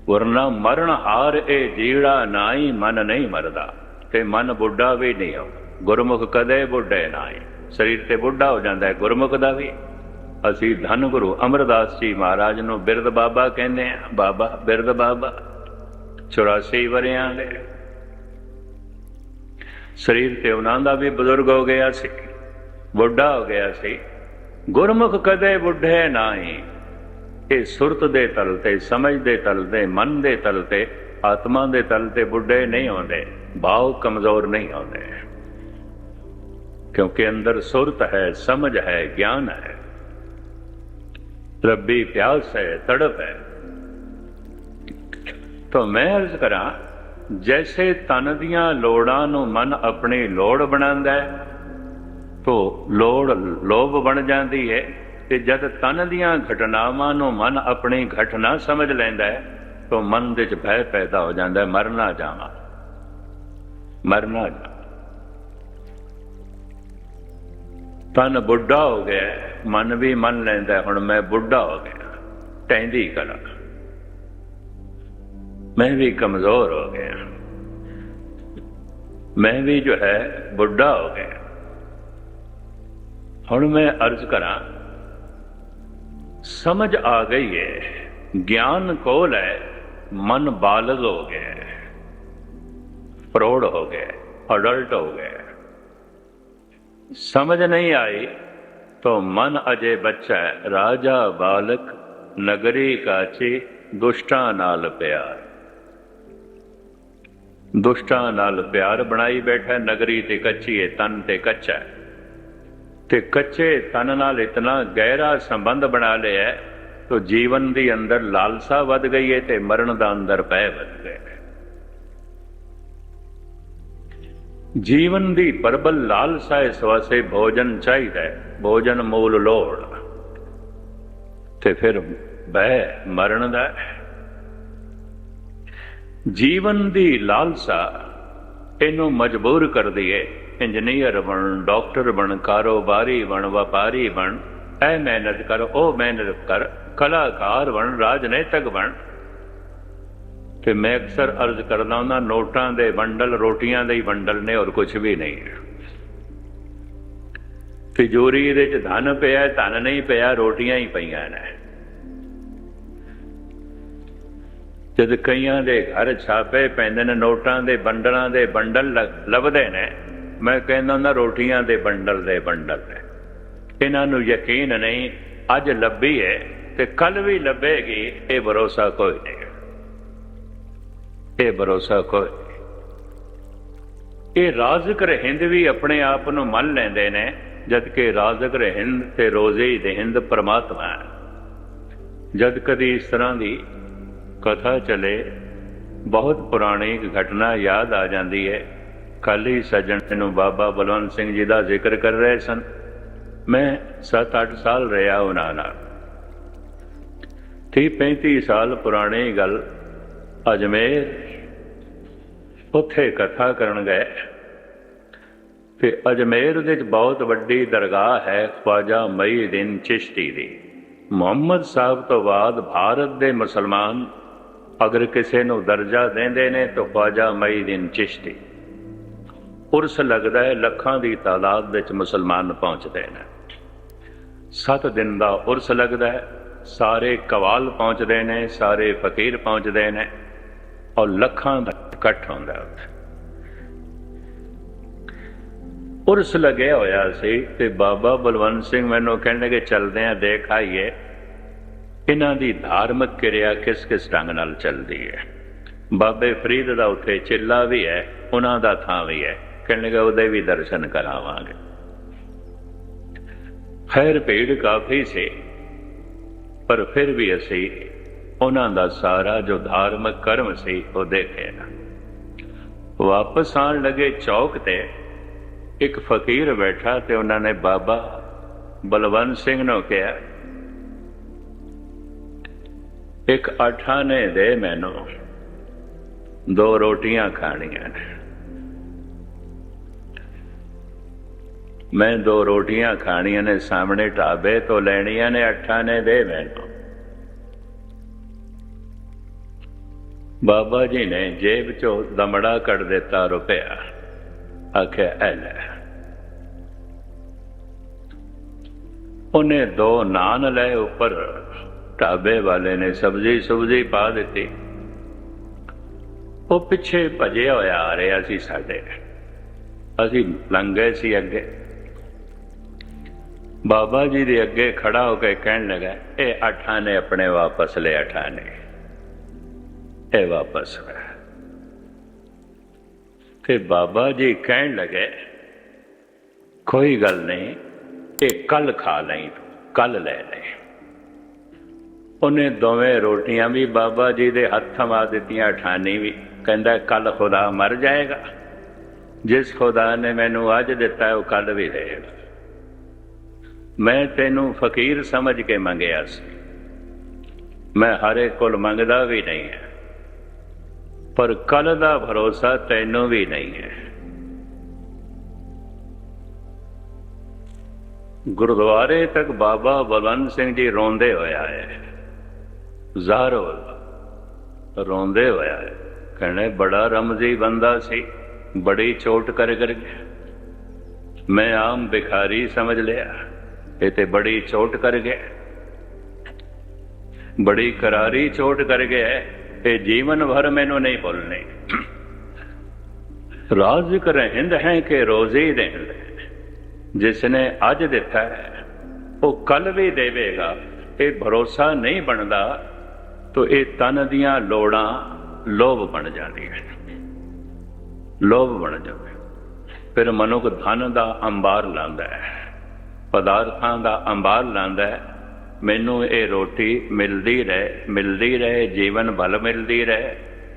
वरना मरण हार ए जीड़ा नाई, मन नहीं मरदा, ते मन बुढ़ा भी नहीं हो। गुरमुख कदे बुढ़े नाई। शरीर ते बुढ़ा हो जाता है गुरमुख दा भी। असी धन गुरु अमरदास जी महाराज नूं बिरद बाबा कहने हैं। बाबा बिरद बाबा 84 वरियां दे। शरीर ते उन्हां दा भी बुजुर्ग हो गया सी, बुढ़ा हो गया सी। गुरमुख कदे बुढ़े नाई। ये सुरत दे तल ते, समझ दे तल ते, मन दे तल ते, आत्मा दे तल ते बुढ़े नहीं होंदे, भाव कमजोर नहीं होंदे। क्योंकि अंदर सुरत है, समझ है, ज्ञान है, रब्बी प्यास है, तड़प है। तो मैं अर्ज करा, जैसे तन दियां लोड़ां नूं मन अपनी लोड़ बनांदा है तो लोड़ लोभ बन जाती है, ते जद तन दियां घटनावां नूं मन अपनी घटना समझ लैंदा है तो मन दे च भय पैदा हो जाता है, मरना जावां मरना जा। तन बुढ़ा हो गया, मन भी मन लैंदा है हुण मैं बुढ़ा हो गया, टहंदी करा, मैं भी कमजोर हो गया, मैं भी जो है बुढ़ा हो गया। हुण मैं अर्ज करा, समझ आ गई है, ज्ञान कोल है, मन बालग हो गया, प्रौढ़ हो गया, अडल्ट हो गया। समझ नहीं आई तो मन अजे बच्चा है, राजा बालक नगरी काची दुष्टां नाल प्यार, दुष्टां नाल प्यार बनाई बैठा। नगरी ते कच्ची है, तन ते कच्चा है, ते कच्चे तन नाल इतना गहरा संबंध बना लिया है तो जीवन दी अंदर लालसा वध गई है ते मरण दा अंदर भय वध गया। जीवन दी प्रबल लालसा इस वास्ते भोजन चाहिए, भोजन मूल लोड़, ते फिर भय मरण दा। जीवन दी लालसा इनू मजबूर कर दिए, इंजीनियर बन, डॉक्टर बन, कारोबारी बन, व्यापारी बन, ऐ मेहनत कर, ओ मेहनत कर, कलाकार बन, राजनीतिक बन। ते मैं अक्सर अर्ज करदा हुंदा, नोटां दे बंडल रोटियां दे ही बंडल ने, और कुछ भी नहीं है। तिजोरी दे च धन पिया, धन नहीं पिया, रोटियां ही पईयां ने। जद कईयां दे घर छापे पैंदे ने, नोटां दे बंडलां दे बंडल लभदे ने, मैं कहंदा हुंदा रोटियां दे बंडल ने। इन्हां नूं यकीन नहीं अज लभी है ते कल भी लभेगी, ये भरोसा कोई नहीं, ये भरोसा कोई नहीं। ये राज़िक रहिंद भी अपने आप नूं मन लैंदे ने, जबकि राज़िक रहिंद ते रोज़े दे हिंद परमात्मा है। जद कदी इस तरह की कथा चले, बहुत पुरानी एक घटना याद आ जाती है। कल ही सज्जन नूं बाबा बलवंत सिंह जी का जिक्र कर रहे सन। मैं 7-8 साल रहा उन्हां नाल, 30-35 साल पुरानी गल। अजमेर उत्थे कथा करन गए, ते अजमेर दे बहुत वड्डी दरगाह है ख्वाजा मुईउद्दीन चिश्ती दी। मुहम्मद साहब तो बाद भारत दे मुसलमान अगर किसी नूं दर्जा देंदे ने तो ख्वाजा मुईउद्दीन चिश्ती। उर्स लगता है, लखां की तादाद विच मुसलमान पहुँचते हैं। 7 दिन का उर्स लगता है, सारे कवाल पहुँचते हैं, सारे फकीर पहुँचते हैं, और लखां का इकट्ठ होंदा है। उर्स लगे होया सी ते बाबा बलवंत सिंह मैनूं कहने के चलदे हैं देख आइए इन्हां दी धार्मिक क्रिया किस किस ढंग नाल चलदी है। बाबे फरीद दा उत्थे चिल्ला भी है, उन्हां दा थां भी है, कहने के उहदे भी दर्शन करावांगे। खैर भीड़ काफी सी, पर फिर भी असी उन्हां दा सारा जो धार्मिक कर्म सी वो देखे। वापस आन लगे चौक ते एक फकीर बैठा, ते उन्होंने बाबा बलवंत सिंह नूं कहा, एक आठाने दे मैनू, 2 रोटियां खानियां ने। मैं 2 रोटियां खानियां ने, सामने ढाबे तो लैनियां ने, आठाने दे मैनू। बाबा जी ने जेब चो दमड़ा कट दिता रुपया, आख्या ऐ लै। उन्हें 2 नान ले, उपर ढाबे वाले ने सब्जी सुब्जी पा दी। वो पिछे भजिया होया आ रहा सी साडे, असी लंघ गए सी अगे। बाबा जी दे अगे खड़ा होकर कहन लगा, ये आठाने अपने वापस ले, आठाने ये वापस है। ते बाबा जी कहन लगे, कोई गल नहीं, ये कल खा लें, कल ले लें। ਉਹਨੇ ਦੋਵੇਂ ਰੋਟੀਆਂ ਵੀ ਬਾਬਾ ਜੀ ਦੇ ਹੱਥ ਥਮਾ ਦਿੱਤੀਆਂ। ਠਾਨੀ ਵੀ ਕਹਿੰਦਾ ਕੱਲ ਖੁਦਾ ਮਰ ਜਾਏਗਾ, ਜਿਸ ਖੁਦਾ ਨੇ ਮੈਨੂੰ ਅੱਜ ਦਿੱਤਾ ਉਹ ਕੱਲ ਵੀ ਦੇਗਾ। ਮੈਂ ਤੈਨੂੰ ਫਕੀਰ ਸਮਝ ਕੇ ਮੰਗਿਆ ਸੀ, ਮੈਂ ਹਰ ਇੱਕ ਕੋਲ ਮੰਗਦਾ ਵੀ ਨਹੀਂ ਹੈ, ਪਰ ਕੱਲ ਦਾ ਭਰੋਸਾ ਤੈਨੂੰ ਵੀ ਨਹੀਂ ਹੈ। ਗੁਰਦੁਆਰੇ ਤੱਕ ਬਾਬਾ ਬਲਵੰਤ ਸਿੰਘ ਜੀ ਰੋਂਦੇ ਹੋਇਆ ਹੈ, ਜ਼ਾਹਰੋ ਰੋਂਦੇ ਹੋਇਆ ਹੈ। कहने बड़ा रमजी बंदा सी, बड़ी चोट कर गया, मैं आम भिखारी समझ लिया, ये ते बड़ी चोट कर गया, बड़ी करारी चोट कर गया, ये जीवन भर मैनू नहीं भूलनी। राज़िक रहंद है कि रोज़ी देण दे, जिसने अज दिता है वो कल भी देवेगा। ये भरोसा नहीं बनता तो ये तन दियां लोड़ां लोभ बन जाती है, लोभ बन जाए। फिर मनुख धन का अंबार लांदा है, पदार्थां का अंबार लांदा है। मैनू ये रोटी मिलती रहे, जीवन भल मिलती रहे,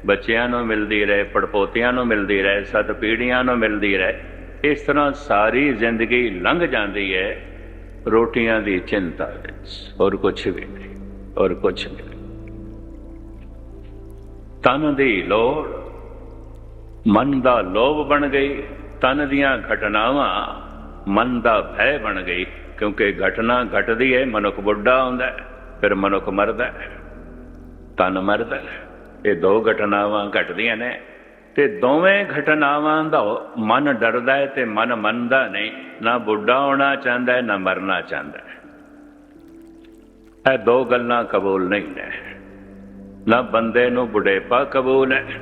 बच्चियां नूं मिलती रहे, पड़पोतियां नूं मिलती रहे, सत पीढ़ियां नूं मिलती रहे। इस तरह सारी जिंदगी लंघ जाती है रोटियां की चिंता विच, और कुछ भी नहीं, और कुछ भी नहीं। तन दी लोड़ मन दा लोभ बन गई, तन दियां घटनावां मन दा भय बन गई। क्योंकि घटना घटदी है, मनुख बुढ़ा होंदा है, फिर मनुख मरदा है, तन मरदा है। ये दो घटनावां घटदियां ने, ते दोवें घटनावां दा मन डरदा है ते मन मनदा नहीं। ना बुढ़ा होना चाहता है, ना मरना चाहता है। ਇਹ दो गल्लां कबूल नहीं ने। ना बंदे नूं बुढ़ेपा कबूल है,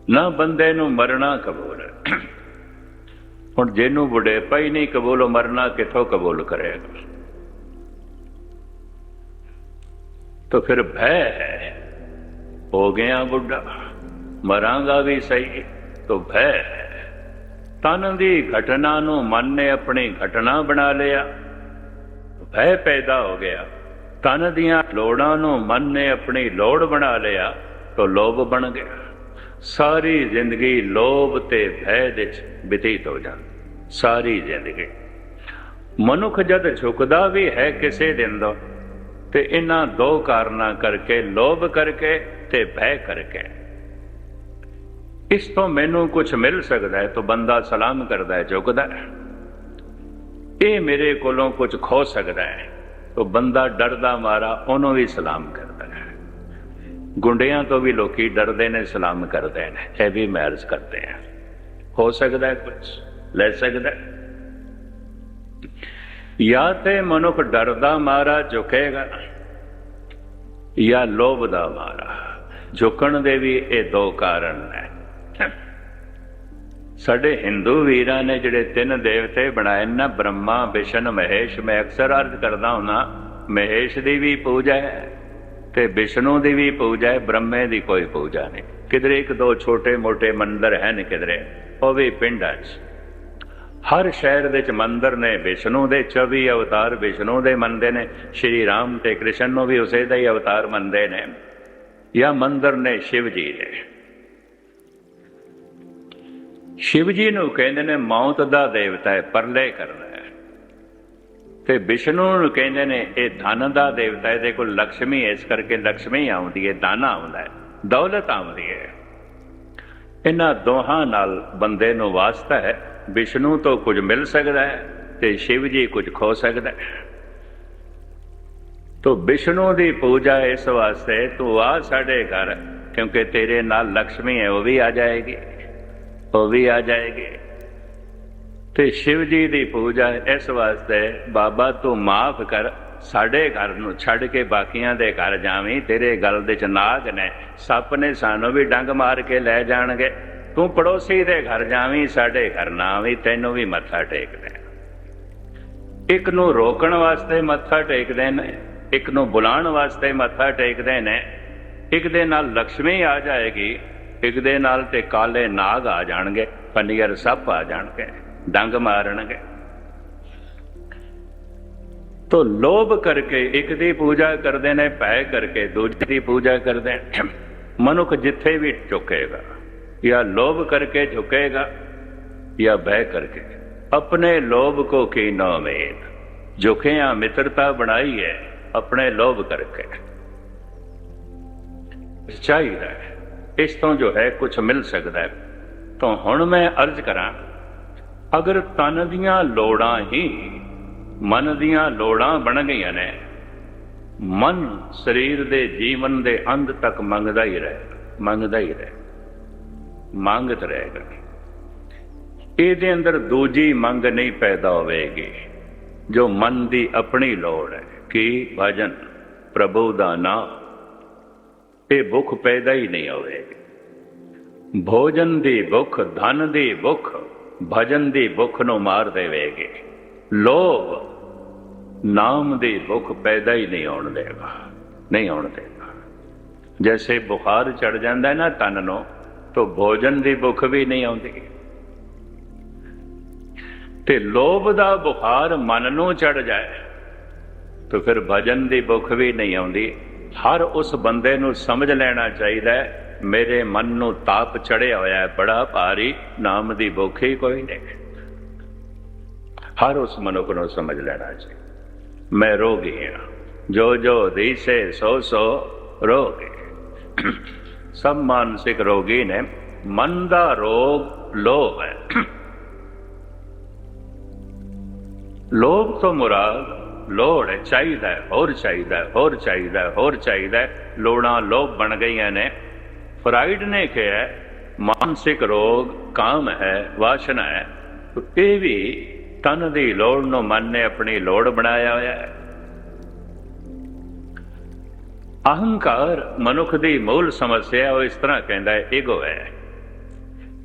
ना बंदे नूं मरना कबूल है। हुण जिन्हों बुढ़ेपा ही नहीं कबूल, मरना किथों कबूल करेगा? तो फिर भय है, हो गया बुढ़ा, मरांगा भी सही, तो भय है। तन दी घटना नूं मन ने अपनी घटना बना लिया, भय पैदा हो गया। तन दियां लोड़ां नूं मन ने अपनी लोड़ बना लिया, तो लोभ बन गया। सारी जिंदगी लोभ ते भय दे बतीत हो जाती, सारी जिंदगी। मनुख जद झुकदा भी है किसी दिन दो, ते इन्हां दो कारणा करके, लोभ करके ते भय करके। इस तो मैनू कुछ मिल सकता है तो बंदा सलाम करता है, झुकदा है। ये मेरे कोलों कुछ खो सकता है तो बंदा डरदा मारा उन्होंने भी सलाम करता है। गुंडियां तो भी लोग डरते ने, सलाम करते हैं, यह भी मैरिज करते हैं। हो सकता है कुछ ले सकता है, या तो मनुख डरदा मारा झुकेगा, या लोभ दा मारा। झुकण दे भी ये दो कारण है। साडे हिंदू वीरां ने जिहड़े 3 देवते बनाए ना, ब्रह्मा विष्णु महेश, मैं अक्सर अर्ज करदा हुंदा, महेश दी भी पूजा है ते विष्णु दी भी पूजा है, ब्रह्मे दी कोई पूजा नहीं। किधरे 1-2 छोटे मोटे मंदिर हैं, किधरे वो भी पिंडां च। हर शहर दे च मंदिर ने विष्णु दे, 24 अवतार विष्णु दे मनदे ने। श्री राम ते कृष्ण नूं भी उसे दा ही अवतार मनदे ने। या मंदिर ने शिव जी दे। शिव जी नूं कहंदे ने मौत दा देवता है, परले करना है। ते विष्णु नूं कहंदे ने ये धन दा देवता है, इहदे कोल लक्ष्मी है, इस करके लक्ष्मी आउंदी है, धन आउंदा है, दौलत आउंदी है। इन्हां दोहां नाल बंदे नूं वास्ता है। विष्णु तो कुछ मिल सकता है ते शिव जी कुछ खो सकता है। तो विष्णु की पूजा इस वास्ते, तू आ साडे घर, क्योंकि तेरे नाल लक्ष्मी है, वो भी आ जाएगी, वो भी आ जाएगी। ते शिव जी की पूजा इस वास्ते, बाबा तू माफ कर, साडे घर नूं छड़ के बाकियां दे घर जावीं, तेरे गल दे च नाग ने, सप ने सानू भी डंग मार के लै जाणगे। तू पड़ोसी दे घर जावीं, साडे घर ना आवीं, तैनूं भी मत्था टेकदे। एक नूं रोकण वास्ते मत्था टेकदे ने, एक नूं बुलाण वास्ते मत्था टेकदे ने। एक दे नाल लक्ष्मी आ जाएगी, एक दे नाल ते काले नाग आ जाणगे, पनियर सप आ जाणगे, डंग मारनगे। ਤੋ ਲੋਭ ਕਰਕੇ ਇੱਕ ਦੀ ਪੂਜਾ ਕਰਦੇ ਨੇ, ਭੈ ਕਰਕੇ ਦੂਜੀ ਦੀ ਪੂਜਾ ਕਰਦੇ ਨੇ। ਮਨੁੱਖ ਜਿੱਥੇ ਵੀ ਝੁਕੇਗਾ, ਜਾਂ ਲੋਭ ਕਰਕੇ ਝੁਕੇਗਾ या भय करके। अपने लोभ को की न उम्मीद, झुके या मित्रता बनाई है अपने लोभ करके। चाहिए इस तो जो है कुछ मिल सकता है। तो हुण मैं अर्ज करा, अगर तन दियां लोड़ां ही मन दियां लोड़ां बन गईयां ने, मन शरीर दे जीवन दे अंत तक मंगदा ही रहेगा, मंगदा ही रहेगा, ਮੰਗਤ ਰਹੇਗਾ। ਇਹਦੇ ਅੰਦਰ ਦੂਜੀ ਮੰਗ ਨਹੀਂ ਪੈਦਾ ਹੋਵੇਗੀ ਜੋ ਮਨ ਦੀ ਆਪਣੀ ਲੋੜ ਹੈ ਕਿ ਭਜਨ ਪ੍ਰਭੂ ਦਾ ਨਾਮ, ਇਹ ਭੁੱਖ ਪੈਦਾ ਹੀ ਨਹੀਂ ਹੋਵੇਗੀ। ਭੋਜਨ ਦੀ ਭੁੱਖ, ਧਨ ਦੀ ਭੁੱਖ, ਭਜਨ ਦੀ ਭੁੱਖ ਨੂੰ ਮਾਰ ਦੇਵੇਗੀ। ਲੋਭ ਨਾਮ ਦੀ ਭੁੱਖ ਪੈਦਾ ਹੀ ਨਹੀਂ ਹੋਣ ਦੇਗਾ, ਨਹੀਂ ਹੋਣ ਦੇਗਾ। ਜੈਸੇ ਬੁਖਾਰ ਚੜ ਜਾਂਦਾ ਨਾ ਤਨ ਨੂੰ, तो भोजन की भुख भी नहीं आती। ते लोभ का बुखार मन नूं चढ़ जाए तो फिर भजन की भुख भी नहीं आती। हर उस बंदे नूं समझ लेना चाहिए, मेरे मन नूं ताप चढ़िया होया है बड़ा भारी, नाम की भुख ही कोई नहीं। हर उस मनुख नूं समझ लेना चाहिए, मैं रोगी हाँ, जो जो दिसे सो सो रोगी। सब मानसिक रोगी ने, मन का रोग लोभ है। लोभ तो मुराद लोड़ है, चाहिए होर चाहिए, होर चाहिए, होर चाहिए। लोड़ा लोभ बन गई ने। फ्राइड ने कहा मानसिक रोग काम है, वासना है। तो ये भी तन की लोड़ नूं मन ने अपनी लोड़ बनाया होया है। अहंकार मनुख की मूल समस्या वो इस तरह कहता है, ईगो है,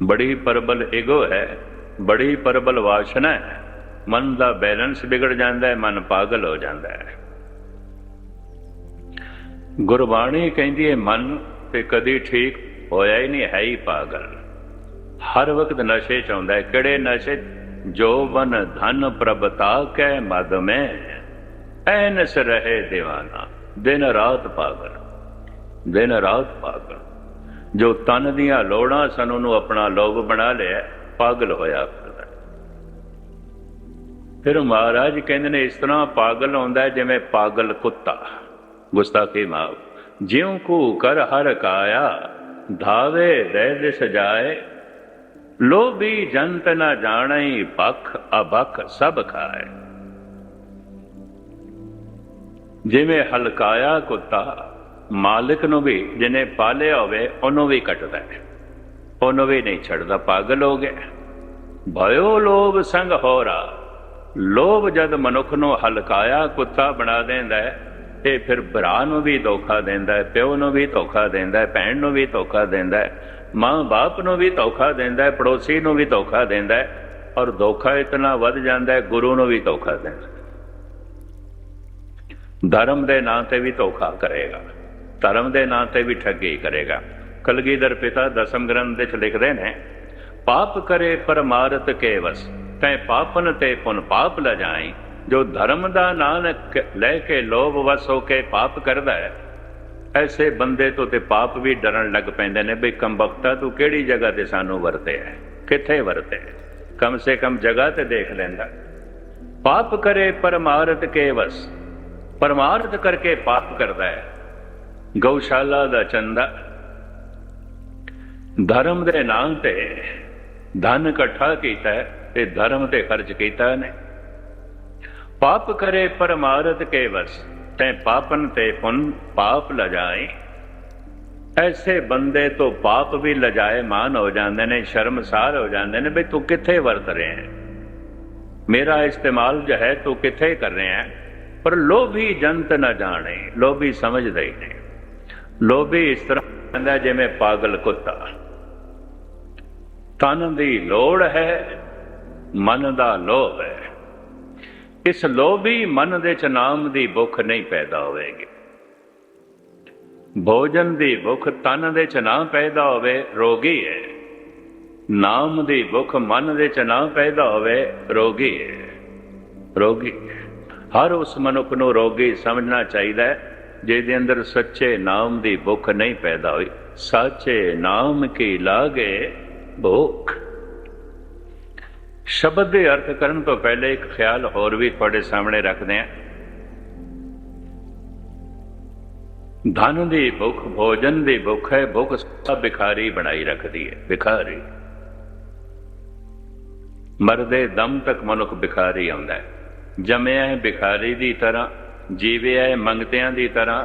बड़ी प्रबल ईगो है, बड़ी प्रबल वासना है। मन का बैलेंस बिगड़ जाता है, मन पागल हो जाता है। गुरबाणी कहती है मन ते कदी ठीक होया ही नहीं, है ही पागल। हर वक्त नशे च आउंदा है। किहड़े नशे? जो बन धन प्रभता कै मद में, ऐनस रहे दीवाना, दिन रात पागल, दिन रात पागल। जो तन दियां लोड़ां सन उन्होंने अपना लोभ बना लिया, पागल होया फिरदा। फिर महाराज कहते ने इस तरह पागल होंदा है जिवें पागल कुत्ता, गुस्ताखी माफ, ज्यों को कर हर काया, धावे दे दिस जाए, लोभी जंत न जाने, भख अभख सब खाए। जिमें हलकाया कुत्ता मालिक नूं भी जिन्हें पालिया होवे उन्हों भी कटदा है, उन्हों भी नहीं छड़दा, पागल हो गया। भयो लोभ संग होरा, लोभ जद मनुख नूं हलकाया कुत्ता बना देंदा है, ये फिर भरा नूं भी धोखा देंदा है, प्यो नूं भी धोखा देंदा है, भैन नूं भी धोखा देंदा है, माँ बाप नूं भी धोखा देंदा है, पड़ोसी नूं भी धोखा देंदा है। और धोखा इतना वध जांदा है गुरु नूं भी धोखा देंदा है। धर्म के नां ते भी धोखा करेगा, धर्म के नां ते भी ठगी करेगा। कलगीधर पिता दसम ग्रंथ विच लिखदे ने, पाप करे परमारथ के वस, तैं पापन ते पुन पाप ल जाई। जो धर्म का नाम लैके लोभ वस होके पाप करदा है, ऐसे बंदे तो ते पाप भी डरन लग पैंदे ने, बई कमबख्ता तू किहड़ी जगह ते सानू वरते है, किथे वरते है, कम से कम जगह ते देख लैंदा। पाप करे परमारथ के वस, परमार्थ करके पाप करता है। गौशाला दा चंदा, धर्म दे नाम ते धन इकट्ठा कीता है ते धर्म ते खर्च कीता ने। पाप करे परमार्थ के वस, तै पापन ते पुन पाप लजाए। ऐसे बंदे तो पाप भी लजाए मान हो जाते ने, शर्मसार हो जाते ने, भाई तू किथे वरत रहे हैं, मेरा इस्तेमाल जो है तू किथे कर रहे हैं। पर लोभी जंत न जाने, लोभी समझदा ही नहीं। लोभी इस तरह कहता जिवें पागल कुत्ता। तन दी लोड़ है, मन दा लोभ है। इस लोभी मन दे च नाम दी भुख नहीं पैदा होवेगी। भोजन दी भुख तन दे च ना पैदा होवे, रोगी है। नाम दी भुख मन दे च ना पैदा होवे, रोगी है, रोगी। हर उस मनुख नूं रोगी समझना चाहिए जिहदे अंदर सच्चे नाम की भुख नहीं पैदा हुई। साचे नाम की लागे भुख। शब्द के अर्थ करन तो पहले एक ख्याल होर भी तुहाडे सामने रखते हैं। धन की भुख, भोजन की भुख है, भुख सब भिखारी बनाई रखती है। भिखारी मरदे दम तक मनुख भिखारी आउंदा है। जमया है भिखारी की तरह, जीविया है मंगतियां की तरह,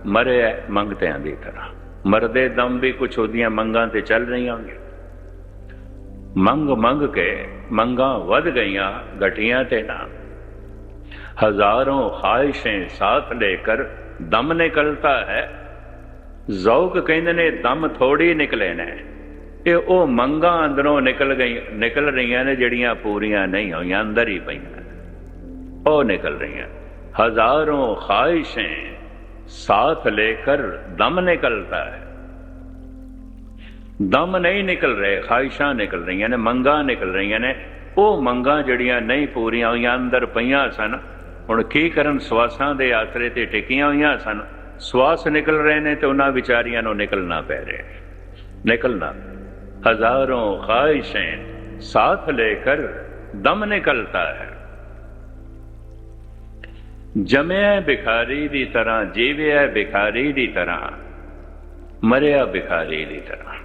मरिया है मंगतियां की तरह। मरदे दम भी कुछ उहदियां मंगां ते चल रही होंगी। मंग मंग के मंगां वध गईयां, घटियां ते ना। हजारों ख्वाहिशें साथ लेकर दम निकलता है। जौक कहते ने दम थोड़ी निकले ने, ये ओ मंगां अंदरों निकल रही ने जड़ियां पूरियां नहीं हुई, अंदर ही पईयां ओ निकल रही। हजारों ख्वाहिशें साथ लेकर दम निकलता है। दम नहीं निकल रहे, ख्वाहिशां निकल रही ने, मंगां निकल रही ने। ओ मंगां जड़ियां नहीं पूरियां हुई अंदर पईयां सन, हुण की करन? सवासां दे आसरे ते टिकियां हुई सन। सवास निकल रहे ने तो उन्हां विचारियां नूं निकलना पै रहा है। निकलना, हजारों ख्वाहिशें साथ लेकर दम निकलता है। जमया भिखारी दी तरह, जीविया भिखारी दी तरह, मरिया भिखारी दी तरह।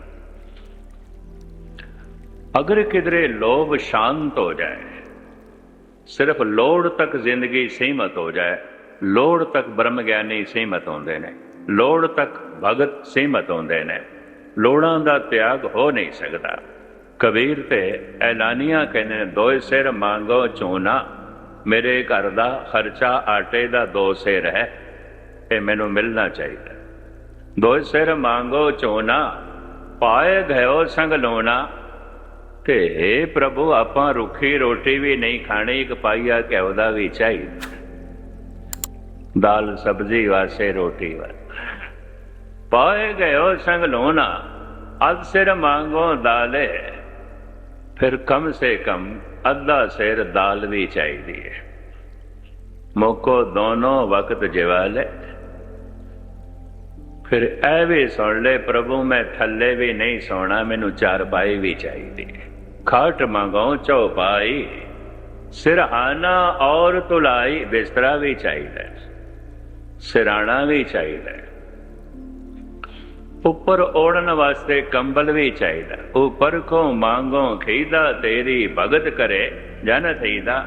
अगर किधरे लोभ शांत हो जाए, सिर्फ लोड़ तक जिंदगी सीमित हो जाए, लोड़ तक ब्रह्म ज्ञानी सीमित होंदे ने, लोड़ तक भगत सीमित होंदे ने, लोड़ां दा त्याग हो नहीं सकता। कबीर ते ऐलानिया कहने ने, दोए सिर मांगो चूना, मेरे घर दा खर्चा आटे दा 2 सिर है, ये मैनू मिलना चाहिए। दोए सिर मांगो चूना, पाए गयो संग लोना। ते हे प्रभु, आपां रुखी रोटी भी नहीं खानी, एक पाइया घ्यो दा भी चाहिए। दाल सब्जी वासे रोटी वासे, पाए गयो संग लोना। अध सिर मांगो दाले, फिर कम से कम अद्धा सिर दाल भी चाहिए। मोको दोनों वक्त जिवाले, फिर ऐ भी सुन ले प्रभु, मैं थल्ले भी नहीं सोना, मैनू चारपाई भी चाहिए। खाट मांगो चौपाई, सिरहाना और तुलाई, बिस्तरा भी चाहिए, सिराना भी चाहिए। ऊपर ओढ़न वास्ते कंबल भी चाहिए। ऊपर को मांगो खीदा, तेरी भगत करे जन थीदा।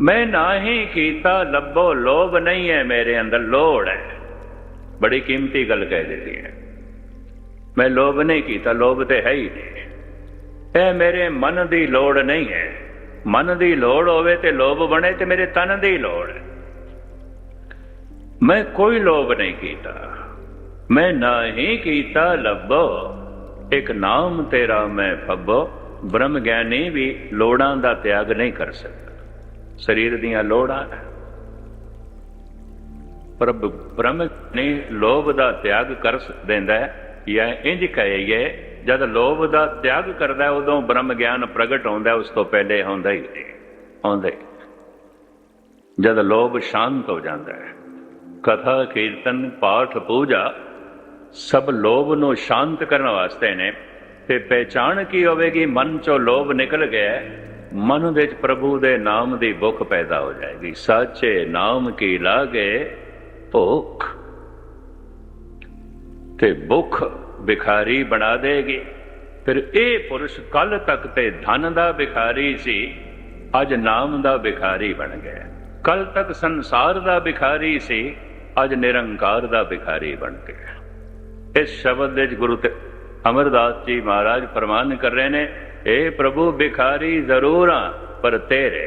मैं ना ही कीता लब्बो, लोभ नहीं है मेरे अंदर, लोड़ है। बड़ी कीमती गल कह देती है। मैं लोभ नहीं कीता, लोभ तो है ही नहीं। यह मेरे मन की लोड़ नहीं है। मन की लोड़ होवे ते लोभ बने, ते मेरे तन की लोड़ है। मैं कोई लोभ नहीं कीता, मैं ना ही कीता लब्बो, एक नाम तेरा मैं फब्बो। ब्रह्म ज्ञानी भी लोड़ां दा त्याग नहीं कर सकता। शरीर दियां लोड़ां है, पर ब्रह्म ने लोभ दा त्याग कर देंदा है। या इंज कहिए, जद लोभ दा त्याग करदा है उदों ब्रह्म ज्ञान प्रगट होंदा है, उस तो पहले होंदा ही नहीं, होंदा ही। जद लोभ शांत हो जाता है, कथा कीर्तन पाठ पूजा सब लोभ नूं शांत करने वास्ते ने। ते पहचान की होवेगी, मन चो लोभ निकल गया, मन विच प्रभु दे नाम दी भुख पैदा हो जाएगी। साचे नाम की लागे भुख, ते भुख भिखारी बना देगी। फिर ये पुरुष कल तक ते धन दा भिखारी सी, अज नाम दा भिखारी बन गया। कल तक संसार दा भिखारी सी, अज निरंकार दा भिखारी बन गया। इस शब्द विच गुरु अमरदास जी महाराज फरमान कर रहे ने, हे प्रभु भिखारी जरूर हाँ, पर तेरे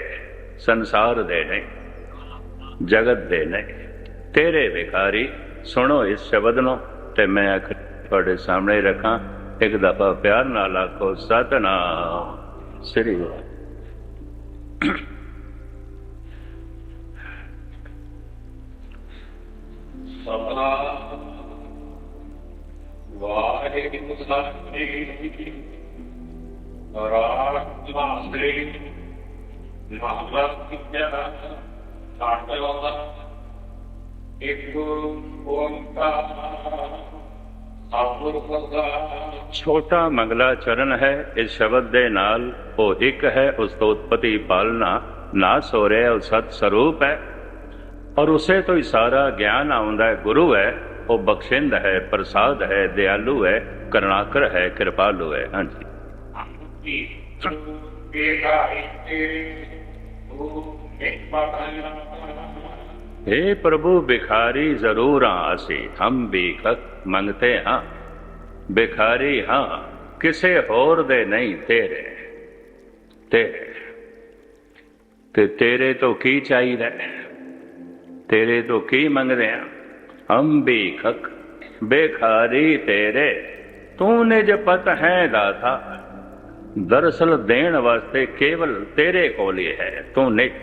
संसार दे नहीं, जगत दे नहीं, तेरे भिखारी। सुनो इस शब्द नो, ते मैं आखिर तुहाडे सामने रखा। एक दफा प्यार नाल आखो, सतनाम श्री वाहिगुरू। ਇੱਕ ਓੰਕਾਰ ਸਤਿਗੁਰ ਪ੍ਰਸਾਦਿ। ਛੋਟਾ ਮੰਗਲਾ ਚਰਨ ਹੈ। ਇਸ ਸ਼ਬਦ ਦੇ ਨਾਲ ਉਹ ਇੱਕ ਹੈ, ਉਸ ਤੋਂ ਉਤਪਤੀ ਪਾਲਣਾ ਨਾਸ ਹੋ ਰਿਹਾ, ਉਹ ਸਤ ਸਰੂਪ ਹੈ ਔਰ ਉਸੇ ਤੋਂ ਹੀ ਸਾਰਾ ਗਿਆਨ ਆਉਂਦਾ ਹੈ। ਗੁਰੂ ਹੈ, ਉਹ ਬਖਸ਼ਿੰਦ ਹੈ, ਪ੍ਰਸਾਦ ਹੈ, ਦਿਆਲੂ ਹੈ, ਕਰੁਣਾਕਰ ਹੈ, ਕਿਰਪਾਲੂ ਹੈ। ਹਾਂਜੀ, हे प्रभु भिखारी जरूर हाँ असी, हम भीख मंगते हाँ, भिखारी हाँ किसे होर दे नहीं, तेरे तेरे ते तेरे तो की चाहिए, तेरे तो की मंगते हैं। हम भीखक भिखारी तेरे, तू निज पत है दाता, दरअसल देण वास्ते केवल तेरे कोल ही है, तू निज,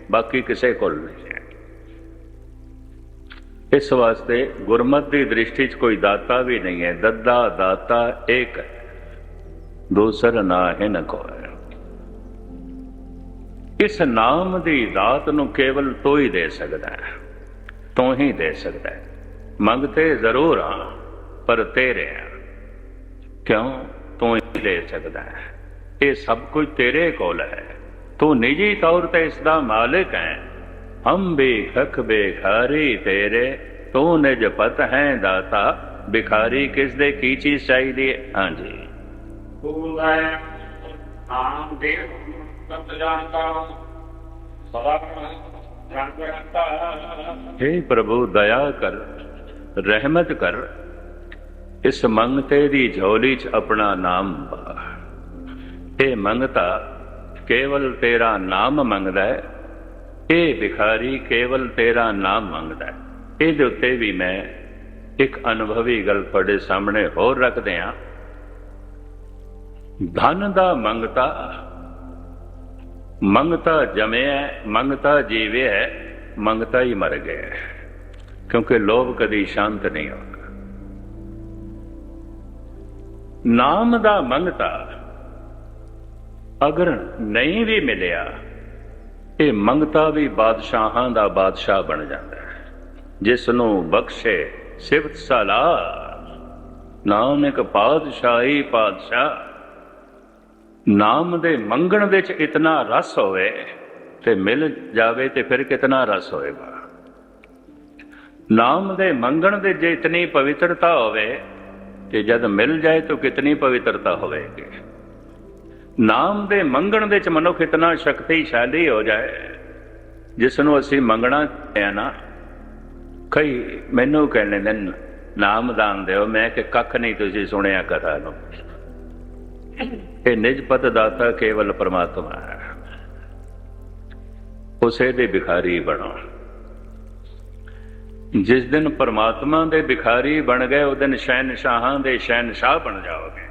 बाकी किसे कोल नहीं है। इस वास्ते गुरमत की दृष्टि च कोई दाता भी नहीं है। दद्दा दाता एक है, दूसर ना है न कोई। इस नाम की दात नूं केवल तू ही दे सकता है, तू ही दे सकता है। मंगते जरूर हाँ पर तेरे हैं, क्यों? तू ही दे सकता है। ये सब कुछ तेरे कोल है, तू निजी तौर पर इसका मालिक है। हम भिखक भिखारी तेरे, तू निज पत है दाता। भिखारी किस दे की चीज चाहिए? हाँ जी, नाम दे सत जानता सदा जानता। हे प्रभु दया कर, रहमत कर, इस मंगते दी झोली च अपना नाम पा। ये मंगता केवल तेरा नाम मंगदा है, ये भिखारी केवल तेरा नाम मंगदा है। ਇਹਦੇ ਉੱਤੇ ਵੀ ਮੈਂ ਇੱਕ ਅਨੁਭਵੀ ਗੱਲ ਤੁਹਾਡੇ ਸਾਹਮਣੇ ਹੋਰ ਰੱਖ ਦਿਆਂ। ਧਨ ਦਾ ਮੰਗਤਾ, ਮੰਗਤਾ ਜਮਿਆ, ਮੰਗਤਾ ਜੀਵਿਆ, ਮੰਗਤਾ ਹੀ ਮਰ ਗਿਆ, ਕਿਉਂਕਿ ਲੋਭ ਕਦੀ ਸ਼ਾਂਤ ਨਹੀਂ ਹੁੰਦਾ। ਨਾਮ ਦਾ ਮੰਗਤਾ ਅਗਰ ਨਹੀਂ ਵੀ ਮਿਲਿਆ, ਇਹ ਮੰਗਤਾ ਵੀ ਬਾਦਸ਼ਾਹਾਂ ਦਾ ਬਾਦਸ਼ਾਹ ਬਣ ਜਾਂਦਾ ਹੈ। ਜਿਸ ਨੂੰ ਬਖਸ਼ੇ ਸਿਫਤ ਸਲਾਹ, ਨਾਨਕ ਪਾਤਸ਼ਾਹੀ ਪਾਤਸ਼ਾਹ। ਨਾਮ ਦੇ ਮੰਗਣ ਦੇ ਚ ਇਤਨਾ ਰਸ ਹੋਵੇ ਤੇ ਮਿਲ ਜਾਵੇ ਤੇ ਫਿਰ ਕਿਤਨਾ ਰਸ ਹੋਏਗਾ। ਨਾਮ ਦੇ ਮੰਗਣ ਦੇ ਜੇ ਇਤਨੀ ਪਵਿੱਤਰਤਾ ਹੋਵੇ ਤੇ ਜਦ ਮਿਲ ਜਾਏ ਤਾਂ ਕਿਤਨੀ ਪਵਿੱਤਰਤਾ ਹੋਵੇਗੀ। ਨਾਮ ਦੇ ਮੰਗਣ ਦੇ ਚ ਮਨੁੱਖ ਇਤਨਾ ਸ਼ਕਤੀਸ਼ਾਲੀ ਹੋ ਜਾਏ, ਜਿਸ ਨੂੰ ਅਸੀਂ ਮੰਗਣਾ ਹੈ ਨਾ। ਕਈ ਮੈਨੂੰ ਕਹਿੰਦੇ ਨੇ ਨਾਮ ਦਾਨ ਦਿਓ, ਮੈਂ ਕਿ ਕੱਖ ਨਹੀਂ ਤੁਸੀਂ ਸੁਣਿਆ ਕਥਾ ਨੂੰ। ਇਹ ਨਿਜਪਤ ਦਾਤਾ ਕੇਵਲ ਪਰਮਾਤਮਾ ਹੈ, ਉਸੇ ਦੇ ਭਿਖਾਰੀ ਬਣੋ। ਜਿਸ ਦਿਨ ਪਰਮਾਤਮਾ ਦੇ ਭਿਖਾਰੀ ਬਣ ਗਏ, ਉਹ ਦਿਨ ਸ਼ਹਿਨਸ਼ਾਹਾਂ ਦੇ ਸ਼ਹਿਨਸ਼ਾਹ ਬਣ ਜਾਓਗੇ।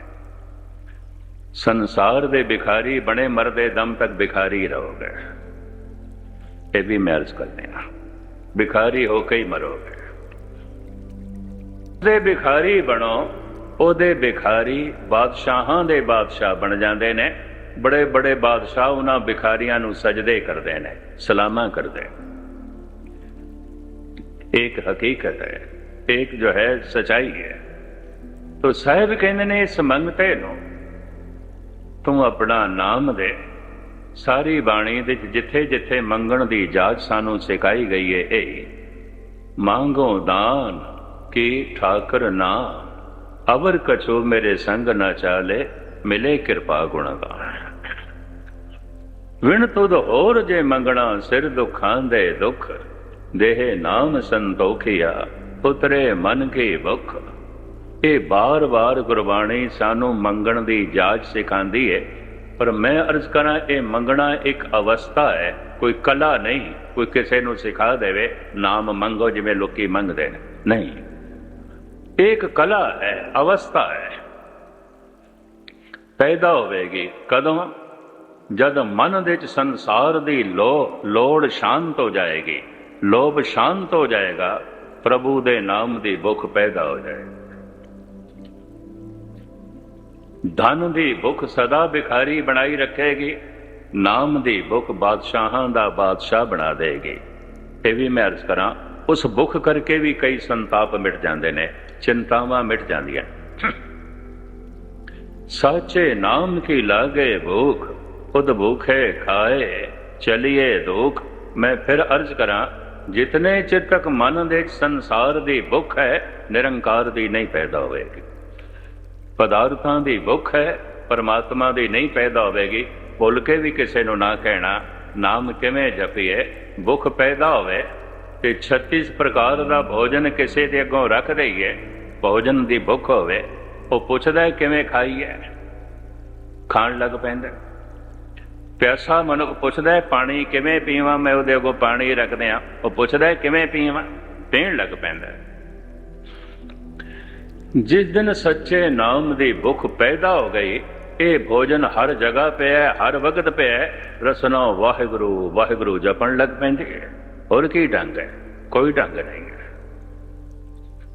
ਸੰਸਾਰ ਦੇ ਭਿਖਾਰੀ ਬਣੇ ਮਰਦੇ ਦਮ ਤੱਕ ਭਿਖਾਰੀ ਰਹੋਗੇ। ਇਹ ਵੀ ਮੈਂ ਅਰਜ਼ ਕਰਦੇ ਹਾਂ, ਭਿਖਾਰੀ ਹੋ ਕੇ ਹੀ ਮਰੋਗੇ। ਉਹਦੇ ਭਿਖਾਰੀ ਬਣੋ, ਉਹਦੇ ਭਿਖਾਰੀ ਬਾਦਸ਼ਾਹਾਂ ਦੇ ਬਾਦਸ਼ਾਹ ਬਣ ਜਾਂਦੇ ਨੇ। ਬੜੇ ਬੜੇ ਬਾਦਸ਼ਾਹ ਉਹਨਾਂ ਭਿਖਾਰੀਆਂ ਨੂੰ ਸਜਦੇ ਕਰਦੇ ਨੇ, ਸਲਾਮਾਂ ਕਰਦੇ। ਇੱਕ ਹਕੀਕਤ ਹੈ, ਇੱਕ ਜੋ ਹੈ ਸਚਾਈ ਹੈ। ਤੋ ਸਾਹਿਬ ਕਹਿੰਦੇ ਨੇ ਇਸ ਮੰਗਤੇ ਨੂੰ ਤੂੰ ਆਪਣਾ ਨਾਮ ਦੇ। ਸਾਰੀ ਬਾਣੀ ਦੇ ਜਿੱਥੇ ਜਿੱਥੇ ਮੰਗਣ ਦੀ ਜਾਚ ਸਾਨੂੰ ਸਿਖਾਈ ਗਈ ਹੈ, ਇਹ ਮੰਗੋ ਦਾਨ ਕੀ ਠਾਕਰ ਨਾਮ, ਅਵਰ ਕਛੂ ਮੇਰੇ ਸੰਗ ਨਾ ਚਾਲੇ, ਮਿਲੇ ਕਿਰਪਾ ਗੁਣਗਾਨ। ਵਿਣ ਤੁਧ ਹੋਰ ਜੇ ਮੰਗਣਾ, ਸਿਰ ਦੁਖਾਂ ਦੇ ਦੁੱਖ, ਦੇਹ ਨਾਮ ਸੰਤੋਖਿਆ, ਉਤਰੇ ਮਨ ਕੀ ਭੁੱਖ। ਇਹ ਬਾਰ-ਬਾਰ ਗੁਰਬਾਣੀ ਸਾਨੂੰ ਮੰਗਣ ਦੀ ਜਾਚ ਸਿਖਾਉਂਦੀ ਹੈ। ਪਰ ਮੈਂ ਅਰਜ਼ ਕਰਾਂ, ਇਹ ਮੰਗਣਾ ਇੱਕ ਅਵਸਥਾ ਹੈ, ਕੋਈ ਕਲਾ ਨਹੀਂ। ਕੋਈ ਕਿਸੇ ਨੂੰ ਸਿਖਾ ਦੇਵੇ ਨਾਮ ਮੰਗੋ ਜਿਵੇਂ ਲੋਕੀ ਮੰਗਦੇ ਨੇ, ਨਹੀਂ। ਇੱਕ ਕਲਾ ਹੈ, ਅਵਸਥਾ ਹੈ। ਪੈਦਾ ਹੋਵੇਗੀ ਕਦੋਂ? ਜਦ ਮਨ ਦੇ ਵਿੱਚ ਸੰਸਾਰ ਦੀ ਲੋੜ ਸ਼ਾਂਤ ਹੋ ਜਾਏਗੀ, ਲੋਭ ਸ਼ਾਂਤ ਹੋ ਜਾਏਗਾ, ਪ੍ਰਭੂ ਦੇ ਨਾਮ ਦੀ ਭੁੱਖ ਪੈਦਾ ਹੋ ਜਾਏਗੀ। ਧਨ ਦੀ ਭੁੱਖ ਸਦਾ ਭਿਖਾਰੀ ਬਣਾਈ ਰੱਖੇਗੀ, ਨਾਮ ਦੀ ਭੁੱਖ ਬਾਦਸ਼ਾਹਾਂ ਦਾ ਬਾਦਸ਼ਾਹ ਬਣਾ ਦੇਗੀ। ਇਹ ਵੀ ਮੈਂ ਅਰਜ਼ ਕਰਾਂ, ਉਸ ਭੁੱਖ ਕਰਕੇ ਵੀ ਕਈ ਸੰਤਾਪ ਮਿਟ ਜਾਂਦੇ ਨੇ, ਚਿੰਤਾਵਾਂ ਮਿਟ ਜਾਂਦੀਆਂ। ਸਾਚੇ ਨਾਮ ਕੀ ਲਾਗੇ ਭੂਖ, ਖੁਦ ਭੂਖੇ ਖਾਏ ਚਲੀਏ ਦੁੱਖ। ਮੈਂ ਫਿਰ ਅਰਜ਼ ਕਰਾਂ, ਜਿਤਨੇ ਚਿਰ ਤੱਕ ਮਨ ਦੇ ਸੰਸਾਰ ਦੀ ਭੁੱਖ ਹੈ, ਨਿਰੰਕਾਰ ਦੀ ਨਹੀਂ ਪੈਦਾ ਹੋਵੇਗੀ। ਪਦਾਰਥਾਂ ਦੀ ਭੁੱਖ ਹੈ, ਪਰਮਾਤਮਾ ਦੀ ਨਹੀਂ ਪੈਦਾ ਹੋਵੇਗੀ। ਭੁੱਲ ਕੇ ਵੀ ਕਿਸੇ ਨੂੰ ਨਾ ਕਹਿਣਾ ਨਾਮ ਕਿਵੇਂ ਜਪੀਏ। ਭੁੱਖ ਪੈਦਾ ਹੋਵੇ ਤੇ 36 ਪ੍ਰਕਾਰ ਦਾ ਭੋਜਨ ਕਿਸੇ ਦੇ ਅੱਗੋਂ ਰੱਖ ਦਈਏ, ਭੋਜਨ ਦੀ ਭੁੱਖ ਹੋਵੇ, ਉਹ ਪੁੱਛਦਾ ਕਿਵੇਂ ਖਾਈਏ, ਖਾਣ ਲੱਗ ਪੈਂਦਾ। ਪਿਆਸਾ ਮਨੁੱਖ ਪੁੱਛਦਾ ਪਾਣੀ ਕਿਵੇਂ ਪੀਵਾਂ, ਮੈਂ ਉਹਦੇ ਅੱਗੋਂ ਪਾਣੀ ਰੱਖਦੇ ਉਹ ਪੁੱਛਦਾ ਕਿਵੇਂ ਪੀਵਾਂ, ਪੀਣ ਲੱਗ ਪੈਂਦਾ। ਜਿਸ ਦਿਨ ਸੱਚੇ ਨਾਮ ਦੀ ਭੁੱਖ ਪੈਦਾ ਹੋ ਗਈ, ਇਹ ਭੋਜਨ ਹਰ ਜਗ੍ਹਾ ਪਿਆ, ਹਰ ਵਕਤ ਪਿਆ, ਰਸਨਾ ਵਾਹਿਗੁਰੂ ਵਾਹਿਗੁਰੂ ਜਪਣ ਲੱਗ ਪੈਂਦੀ ਹੈ। ਹੋਰ ਕੀ ਢੰਗ ਹੈ? ਕੋਈ ਢੰਗ ਨਹੀਂ ਹੈ।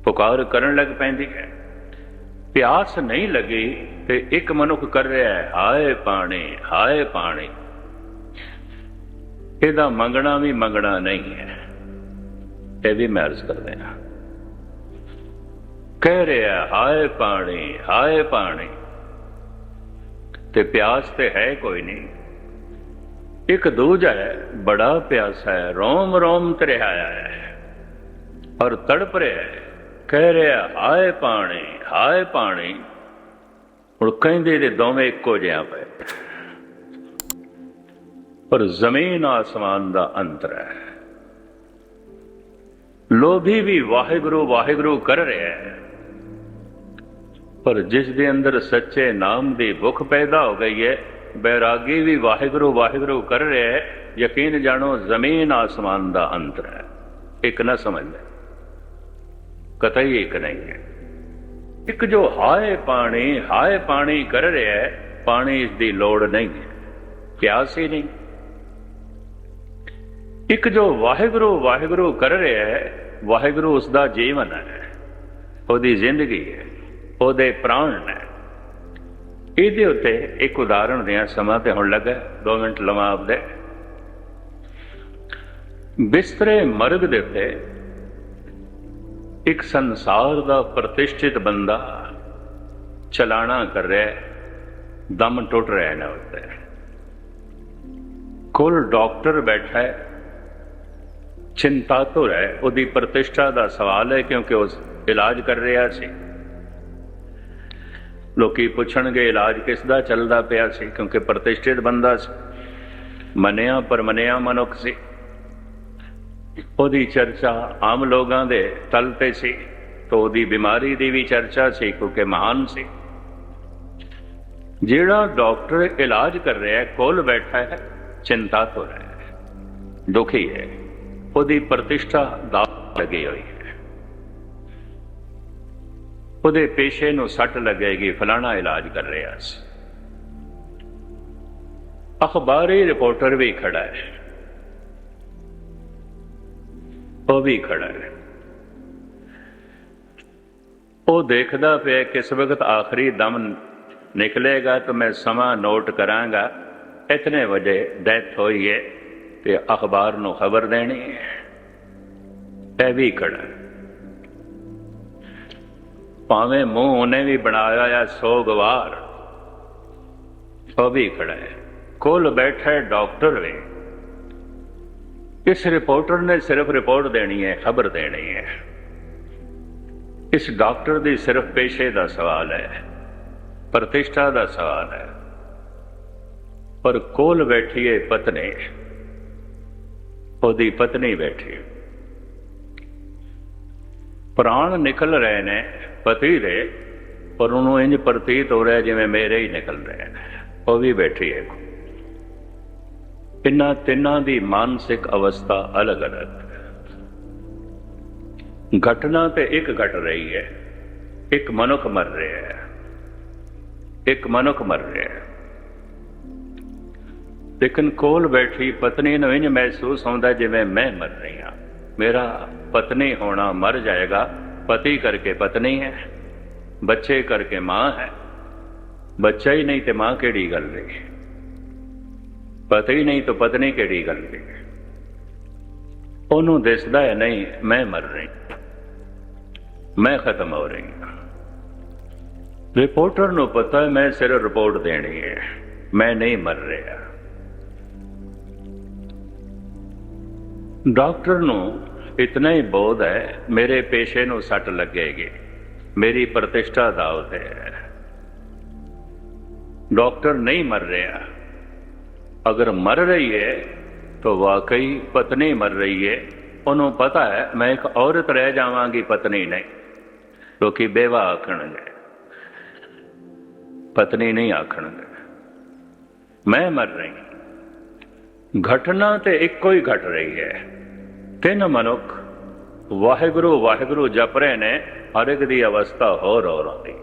ਪੁਕਾਰ ਕਰਨ ਲੱਗ ਪੈਂਦੀ ਹੈ। ਪਿਆਸ ਨਹੀਂ ਲੱਗੀ ਤੇ ਇੱਕ ਮਨੁੱਖ ਕਰ ਰਿਹਾ ਹੈ ਹਾਏ ਪਾਣੀ ਹਾਏ ਪਾਣੀ, ਇਹਦਾ ਮੰਗਣਾ ਵੀ ਮੰਗਣਾ ਨਹੀਂ ਹੈ। ਇਹ ਵੀ ਮੈਂ ਅਰਜ਼ ਕਰਦੇ ਹਾਂ, ਕਹਿ ਰਿਹਾ ਹਾਏ ਪਾਣੀ ਹਾਏ ਪਾਣੀ, ਤੇ ਪਿਆਸ ਤੇ ਹੈ ਕੋਈ ਨਹੀਂ। ਇੱਕ ਦੂਜਾ ਹੈ ਬੜਾ ਪਿਆਸਾ ਹੈ, ਰੋਮ ਰੋਮ ਤਰਿਹਾਇਆ ਹੈ ਔਰ ਤੜਪ ਰਿਹਾ ਹੈ, ਕਹਿ ਰਿਹਾ ਹਾਏ ਪਾਣੀ ਹਾਏ ਪਾਣੀ। ਹੁਣ ਕਹਿੰਦੇ ਤੇ ਦੋਵੇਂ ਇੱਕੋ ਜਿਹਾ ਪਏ, ਪਰ ਜ਼ਮੀਨ ਆਸਮਾਨ ਦਾ ਅੰਤਰ ਹੈ। ਲੋਭੀ ਵੀ ਵਾਹਿਗੁਰੂ ਵਾਹਿਗੁਰੂ ਕਰ ਰਿਹਾ ਹੈ, ਪਰ ਜਿਸ ਦੇ ਅੰਦਰ ਸੱਚੇ ਨਾਮ ਦੀ ਭੁੱਖ ਪੈਦਾ ਹੋ ਗਈ ਹੈ, ਬੈਰਾਗੀ ਵੀ ਵਾਹਿਗੁਰੂ ਵਾਹਿਗੁਰੂ ਕਰ ਰਿਹਾ ਹੈ। ਯਕੀਨ ਜਾਣੋ ਜ਼ਮੀਨ ਆਸਮਾਨ ਦਾ ਅੰਤਰ ਹੈ, ਇੱਕ ਨਾ ਸਮਝ ਲੈ, ਕਤਈ ਇੱਕ ਨਹੀਂ ਹੈ। ਇੱਕ ਜੋ ਹਾਏ ਪਾਣੀ ਕਰ ਰਿਹਾ ਹੈ, ਪਾਣੀ ਇਸ ਦੀ ਲੋੜ ਨਹੀਂ ਹੈ, ਪਿਆਸ ਹੀ ਨਹੀਂ। ਇੱਕ ਜੋ ਵਾਹਿਗੁਰੂ ਵਾਹਿਗੁਰੂ ਕਰ ਰਿਹਾ ਹੈ, ਵਾਹਿਗੁਰੂ ਉਸ ਦਾ ਜੀਵਨ ਹੈ, ਉਹਦੀ ਜ਼ਿੰਦਗੀ ਹੈ, ਉਹਦੇ ਪ੍ਰਾਣ ਨੇ। ਇਹਦੇ ਉੱਤੇ ਇੱਕ ਉਦਾਹਰਣ ਦਿਆਂ, ਸਮਾਂ ਤੇ ਹੁਣ ਲੱਗਾ, 2 ਮਿੰਟ ਲਵਾਂ ਆਪਦੇ। ਬਿਸਤਰੇ ਮਰਗ ਦੇ ਉੱਤੇ ਇੱਕ ਸੰਸਾਰ ਦਾ ਪ੍ਰਤਿਸ਼ਠਿਤ ਬੰਦਾ ਚਲਾਣਾ ਕਰ ਰਿਹਾ, ਦਮ ਟੁੱਟ ਰਿਹਾ ਨਾ ਉੱਤੇ। ਕੋਲ ਡਾਕਟਰ ਬੈਠਾ ਹੈ, ਚਿੰਤਾਤੁਰ ਹੈ, ਉਹਦੀ ਪ੍ਰਤਿਸ਼ਠਾ ਦਾ ਸਵਾਲ ਹੈ, ਕਿਉਂਕਿ ਉਹ ਇਲਾਜ ਕਰ ਰਿਹਾ ਸੀ। ਲੋਕੀ ਪੁੱਛਣਗੇ ਇਲਾਜ ਕਿਸ ਦਾ ਚੱਲਦਾ ਪਿਆ ਸੀ, ਕਿਉਂਕਿ ਪ੍ਰਤਿਸ਼ਠਿਤ ਬੰਦਾ ਸੀ, ਮੰਨਿਆ ਪਰਮੰਨਿਆ ਮਨੁੱਖ ਸੀ। ਉਹਦੀ ਚਰਚਾ ਆਮ ਲੋਕਾਂ ਦੇ ਤਲ ਤੇ ਸੀ, ਤਾਂ ਉਹਦੀ ਬਿਮਾਰੀ ਦੀ ਵੀ ਚਰਚਾ ਸੀ, ਕਿਉਂਕਿ ਮਹਾਨ ਸੀ। ਜਿਹੜਾ ਡਾਕਟਰ ਇਲਾਜ ਕਰ ਰਿਹਾ ਕੋਲ ਬੈਠਾ ਹੈ, ਚਿੰਤਾਤੁਰ ਹੈ, ਦੁਖੀ ਹੈ, ਉਹਦੀ ਪ੍ਰਤਿਸ਼ਠਾ ਦਾਅ ਲੱਗੀ ਹੋਈ ਹੈ, ਉਹਦੇ ਪੇਸ਼ੇ ਨੂੰ ਸੱਟ ਲੱਗੇਗੀ, ਫਲਾਣਾ ਇਲਾਜ ਕਰ ਰਿਹਾ ਸੀ। ਅਖਬਾਰੀ ਰਿਪੋਰਟਰ ਵੀ ਖੜਾ ਹੈ, ਉਹ ਵੀ ਖੜਾ ਹੈ, ਉਹ ਦੇਖਦਾ ਪਿਆ ਕਿਸ ਵਕਤ ਆਖਰੀ ਦਮ ਨਿਕਲੇਗਾ, ਤਾਂ ਮੈਂ ਸਮਾਂ ਨੋਟ ਕਰਾਂਗਾ, ਇਤਨੇ ਵਜੇ ਡੈਥ ਹੋਈ ਹੈ ਤੇ ਅਖਬਾਰ ਨੂੰ ਖਬਰ ਦੇਣੀ ਹੈ। ਇਹ ਵੀ ਖੜਾ ਹੈ, ਭਾਵੇਂ ਮੂੰਹ ਉਹਨੇ ਵੀ ਬਣਾਇਆ ਆ 100 ਗਵਾਰ, ਉਹ ਵੀ ਖੜਾ ਹੈ। ਕੋਲ ਬੈਠਾ ਡਾਕਟਰ ਵੀ, ਇਸ ਰਿਪੋਰਟਰ ਨੇ ਸਿਰਫ ਰਿਪੋਰਟ ਦੇਣੀ ਹੈ, ਖਬਰ ਦੇਣੀ ਹੈ। ਇਸ ਡਾਕਟਰ ਦੀ ਸਿਰਫ ਪੇਸ਼ੇ ਦਾ ਸਵਾਲ ਹੈ, ਪ੍ਰਤਿਸ਼ਠਾ ਦਾ ਸਵਾਲ ਹੈ। ਪਰ ਕੋਲ ਬੈਠੀ ਹੈ ਪਤਨੀ, ਉਹਦੀ ਪਤਨੀ ਬੈਠੀ, ਪ੍ਰਾਣ ਨਿਕਲ ਰਹੇ ਨੇ ਪਤੀ ਦੇ, ਪਰ ਉਹਨੂੰ ਇੰਝ ਪ੍ਰਤੀਤ ਹੋ ਰਿਹਾ ਜਿਵੇਂ ਮੇਰੇ ਹੀ ਨਿਕਲ ਰਹੇ ਨੇ, ਉਹ ਵੀ ਬੈਠੀ ਹੈ। ਇਹਨਾਂ ਤਿੰਨਾਂ ਦੀ ਮਾਨਸਿਕ ਅਵਸਥਾ ਅਲੱਗ ਅਲੱਗ, ਘਟਨਾ ਤੇ ਇੱਕ ਘਟ ਰਹੀ ਹੈ, ਇੱਕ ਮਨੁੱਖ ਮਰ ਰਿਹਾ ਹੈ, ਇੱਕ ਮਨੁੱਖ ਮਰ ਰਿਹਾ ਹੈ। ਲੇਕਿਨ ਕੋਲ ਬੈਠੀ ਪਤਨੀ ਨੂੰ ਇੰਝ ਮਹਿਸੂਸ ਹੁੰਦਾ ਜਿਵੇਂ ਮੈਂ ਮਰ ਰਹੀ ਹਾਂ, ਮੇਰਾ ਪਤਨੀ ਹੋਣਾ ਮਰ ਜਾਏਗਾ। ਪਤੀ ਕਰਕੇ ਪਤਨੀ ਹੈ, ਬੱਚੇ ਕਰਕੇ ਮਾਂ ਹੈ, ਬੱਚਾ ਹੀ ਨਹੀਂ ਤੇ ਮਾਂ ਕਿਹੜੀ ਗੱਲ ਰਹੀ, ਪਤੀ ਨਹੀਂ ਤਾਂ ਪਤਨੀ ਕਿਹੜੀ ਗੱਲ ਰਹੀ। ਉਹਨੂੰ ਦਿਸਦਾ ਹੈ ਨਹੀਂ ਮੈਂ ਮਰ ਰਹੀ, ਮੈਂ ਖਤਮ ਹੋ ਰਹੀ ਹਾਂ। ਰਿਪੋਰਟਰ ਨੂੰ ਪਤਾ ਹੈ ਮੈਂ ਸਿਰਫ ਰਿਪੋਰਟ ਦੇਣੀ ਹੈ, ਮੈਂ ਨਹੀਂ ਮਰ ਰਿਹਾ। ਡਾਕਟਰ ਨੂੰ ਇਤਨਾ ਹੀ ਬੋਧ ਹੈ ਮੇਰੇ ਪੇਸ਼ੇ ਨੂੰ ਸੱਟ ਲੱਗੇਗੀ, ਮੇਰੀ ਪ੍ਰਤਿਸ਼ਠਾ ਦਾਅ ਤੇ ਹੈ। डॉक्टर नहीं मर रहा, अगर मर रही है तो वाकई पत्नी मर रही है। उन्होंने पता है मैं एक औरत रह जावांगी, पत्नी नहीं। क्योंकि बेवा आखणगे, पत्नी नहीं आखणगे। मैं मर रही। घटना तो इको ही घट रही है। तीन मनुख वाहिगुरु वाहिगुरु जप रहे ने, हर एक दी अवस्था होर आती।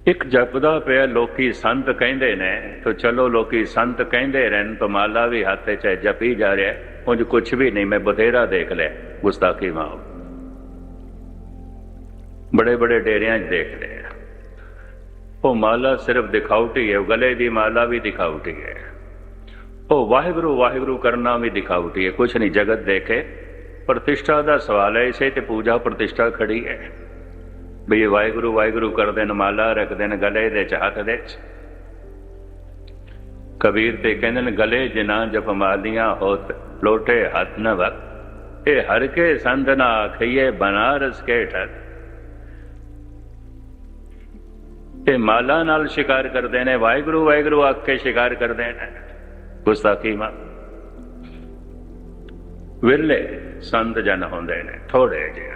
एक जपदा पिया लोकी संत कहते ने, तो चलो लोकी संत कहते रहन तो माला भी हाथ चाहे जपी जा रहा है, उंज कुछ भी नहीं। मैं बथेरा देख लिया गुस्ताखी माओ, बड़े बड़े डेरिया देख लिया। वो माला सिर्फ दिखावटी है, गले की माला भी दिखावटी है, वो वाहिगुरु वाहिगुरु करना भी दिखावटी है। कुछ नहीं जगत देखे। प्रतिष्ठा का सवाल है, इसे ते पूजा प्रतिष्ठा खड़ी है भी ये वाहिगुरु वाहिगुरु करते न, माला रखते न गले दे हाथ दे। कबीर ते कहते न गले जिना जप मालियां होत, लोटे हाथ न वक। ये हर के संत ना आखिए बनारस के ठग। ये माला नाल शिकार करते ने, वाहिगुरु वाहिगुरु आख के शिकार करते हैं। गुस्ताखी मां विरले संत जन होंदे ने, थोड़े जिहा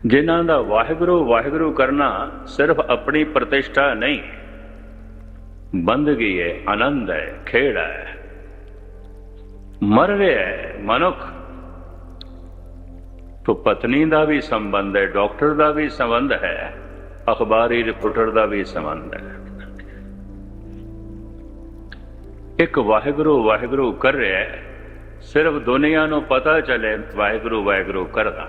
जिन्हां दा वाहिगुरु वाहिगुरु करना सिर्फ अपनी प्रतिष्ठा नहीं, बंदगी है, आनंद है, खेड़ है। मर रहा है मनुख तो पत्नी का भी संबंध है, डॉक्टर का भी संबंध है, अखबारी रिपोर्टर का भी संबंध है। एक वाहिगुरु वाहिगुरु कर रहा है, सिर्फ दुनिया नूं पता चले वाहिगुरु वाहिगुरु करदा।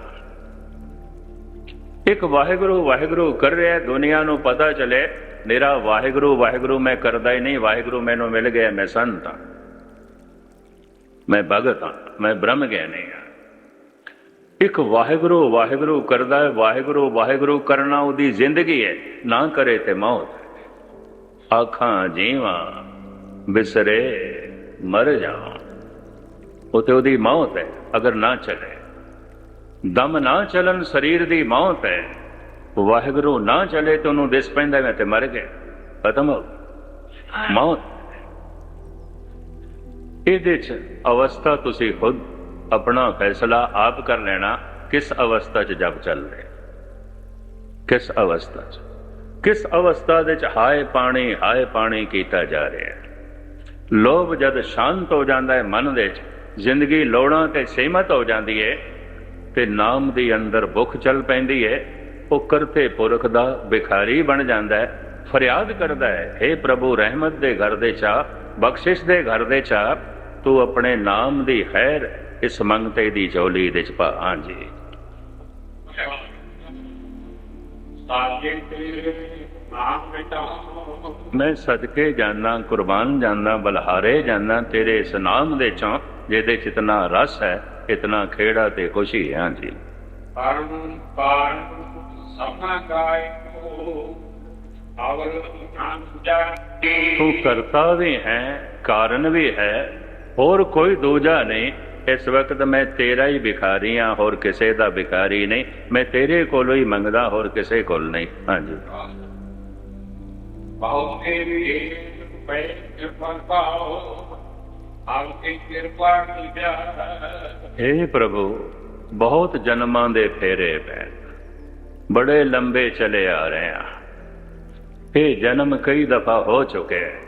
एक वाहिगुरु वाहिगुरु कर रहा है, दुनिया नूं पता चले मेरा वाहिगुरु वाहिगुरु मैं करदा ही नहीं, वाहिगुरु मैनू मिल गया, मैं संत हाँ, मैं भगत हाँ, मैं ब्रह्म ज्ञानी हाँ। एक वाहिगुरु वाहिगुरु करदा है, वाहिगुरु वाहिगुरु करना उदी जिंदगी है, ना करे ते मौत। आखां जीवा बिसरे मर जावां, उते उदी मौत है अगर ना चले। दम ना चलन शरीर दी मौत है, वाहिगुरु ना चले तो उन्होंने दिस पैंदा मैं ते मर गया, खत्म हो मौत। इहदे च अवस्था तुसी खुद अपना फैसला आप कर लेना, किस अवस्था च जब चल रहे, किस अवस्था च, किस अवस्था दे च हाय पानी कीता जा रहा है। लोभ जद शांत हो जाता है मन दे च, जिंदगी लोड़ां ते सीमित हो जाती है, ते नाम दी अंदर भुख चल पैंदी है। वो करते पुरख दा भिखारी बन जाता है, फरियाद करता है, हे प्रभु रहमत दे घर दे चा, बख्शिश दे घर दे चा, तू अपने नाम दी खैर इस मंगते दी झोली दे च पा। हाँ जी, मैं सदके जाना, कुर्बान जाना, बलहारे जाना तेरे इस नाम दे चों, जिहदे च इतना रस है, इतना खेड़ा ते खुशी है। हाँ जी, तू करता भी है, कारण भी है, और कोई दूजा नहीं। इस वक्त मैं तेरा ही भिखारी हाँ, होर किसे दा भिखारी नहीं। मैं तेरे कोलों ही मंगदा, होर किसे कोल नहीं। हाँ जी, हे प्रभु बहुत जन्मां दे फेरे पै, बड़े लंबे चले आ रहे हैं। ये जन्म कई दफा हो चुके हैं,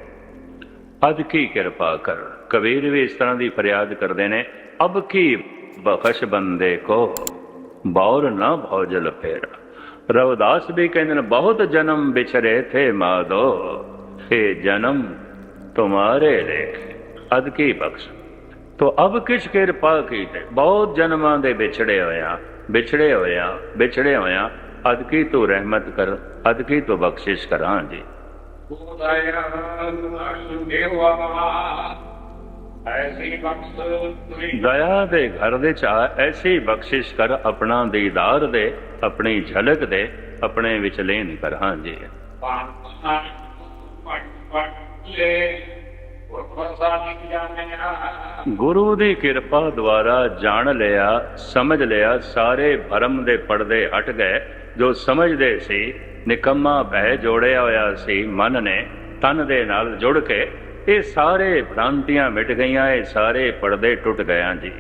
अद की कृपा कर। कबीर भी इस तरह की फरियाद करते हैं, अब की बख्श बंदे को बौर ना भौजल फेरा। रविदास भी कहते बहुत जन्म बिछरे थे माधो, हे जन्म तुम्हारे लेखे अद की बख्श। तो अब किस कृपा की ते, बहुत जन्मां दे बिछड़े होया अद की तू रहमत कर, अद की तू बख्शिश कर। हाँ जी, ਐਸੀ ਬਖਸ਼ ਤੁਰੀ ਦਇਆ ਦੇ ਘਰ ਦੇ ਚ ਆ, ਐਸੀ ਬਖਸ਼ਿਸ਼ ਕਰ, ਆਪਣਾ ਦੀਦਾਰ ਦੇ, ਆਪਣੀ ਝਲਕ ਦੇ, ਆਪਣੇ ਵਿੱਚ ਲੀਨ ਕਰ। ਹਾਂਜੀ ਪਾਣਾ ਪਟ ਪਟ ਲੈ ਉਹ ਪ੍ਰਸਾਦ ਜਾਣਿਆ ਗੁਰੂ ਦੀ ਕਿਰਪਾ ਦੁਆਰਾ ਜਾਣ ਲਿਆ, ਸਮਝ ਲਿਆ, ਸਾਰੇ ਭਰਮ ਦੇ ਪਰਦੇ ਹਟ ਗਏ। ਜੋ ਸਮਝਦੇ ਸੀ ਨਿਕੰਮਾ ਭੈ ਜੋੜਿਆ ਹੋਇਆ ਸੀ ਮਨ ਨੇ ਤਨ ਦੇ ਨਾਲ ਜੁੜ ਕੇ, ਇਹ ਸਾਰੇ ਭ੍ਰਾਂਤੀਆਂ ਮਿਟ ਗਈਆਂ, ਇਹ ਸਾਰੇ ਪਰਦੇ ਟੁੱਟ ਗਏ। ਜੀ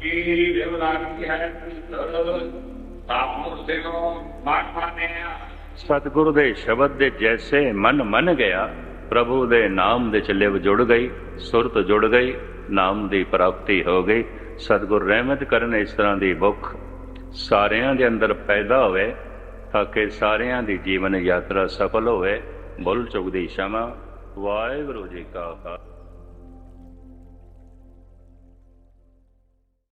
ਕੀ ਵਿਵਲਾਗੀ ਹੈ ਸਾਮੁਰ ਦੇਵੋ ਮਾਨਿਆ ਸਤਿਗੁਰੂ ਦੇ ਸ਼ਬਦ ਦੇ ਜੈਸੇ ਮਨ ਮੰਨ ਗਿਆ, ਪ੍ਰਭੂ ਦੇ ਨਾਮ ਦੇ ਚ ਲਿਵ ਜੁੜ ਗਈ, ਸੁਰਤ ਜੁੜ ਗਈ, ਨਾਮ ਦੀ ਪ੍ਰਾਪਤੀ ਹੋ ਗਈ। ਸਤਿਗੁਰ ਰਹਿਮਤ ਕਰਨ ਇਸ ਤਰ੍ਹਾਂ ਦੀ ਭੁੱਖ ਸਾਰਿਆਂ ਦੇ ਅੰਦਰ ਪੈਦਾ ਹੋਵੇ, ਤਾਂ ਕਿ ਸਾਰਿਆਂ ਦੀ ਜੀਵਨ ਯਾਤਰਾ ਸਫਲ ਹੋਵੇ। ਭੁੱਲ ਚੁੱਕ ਦੀ क्षमा। ਵਾਹਿਗੁਰੂ ਜੀ ਕਾ ਖਾਲਸਾ।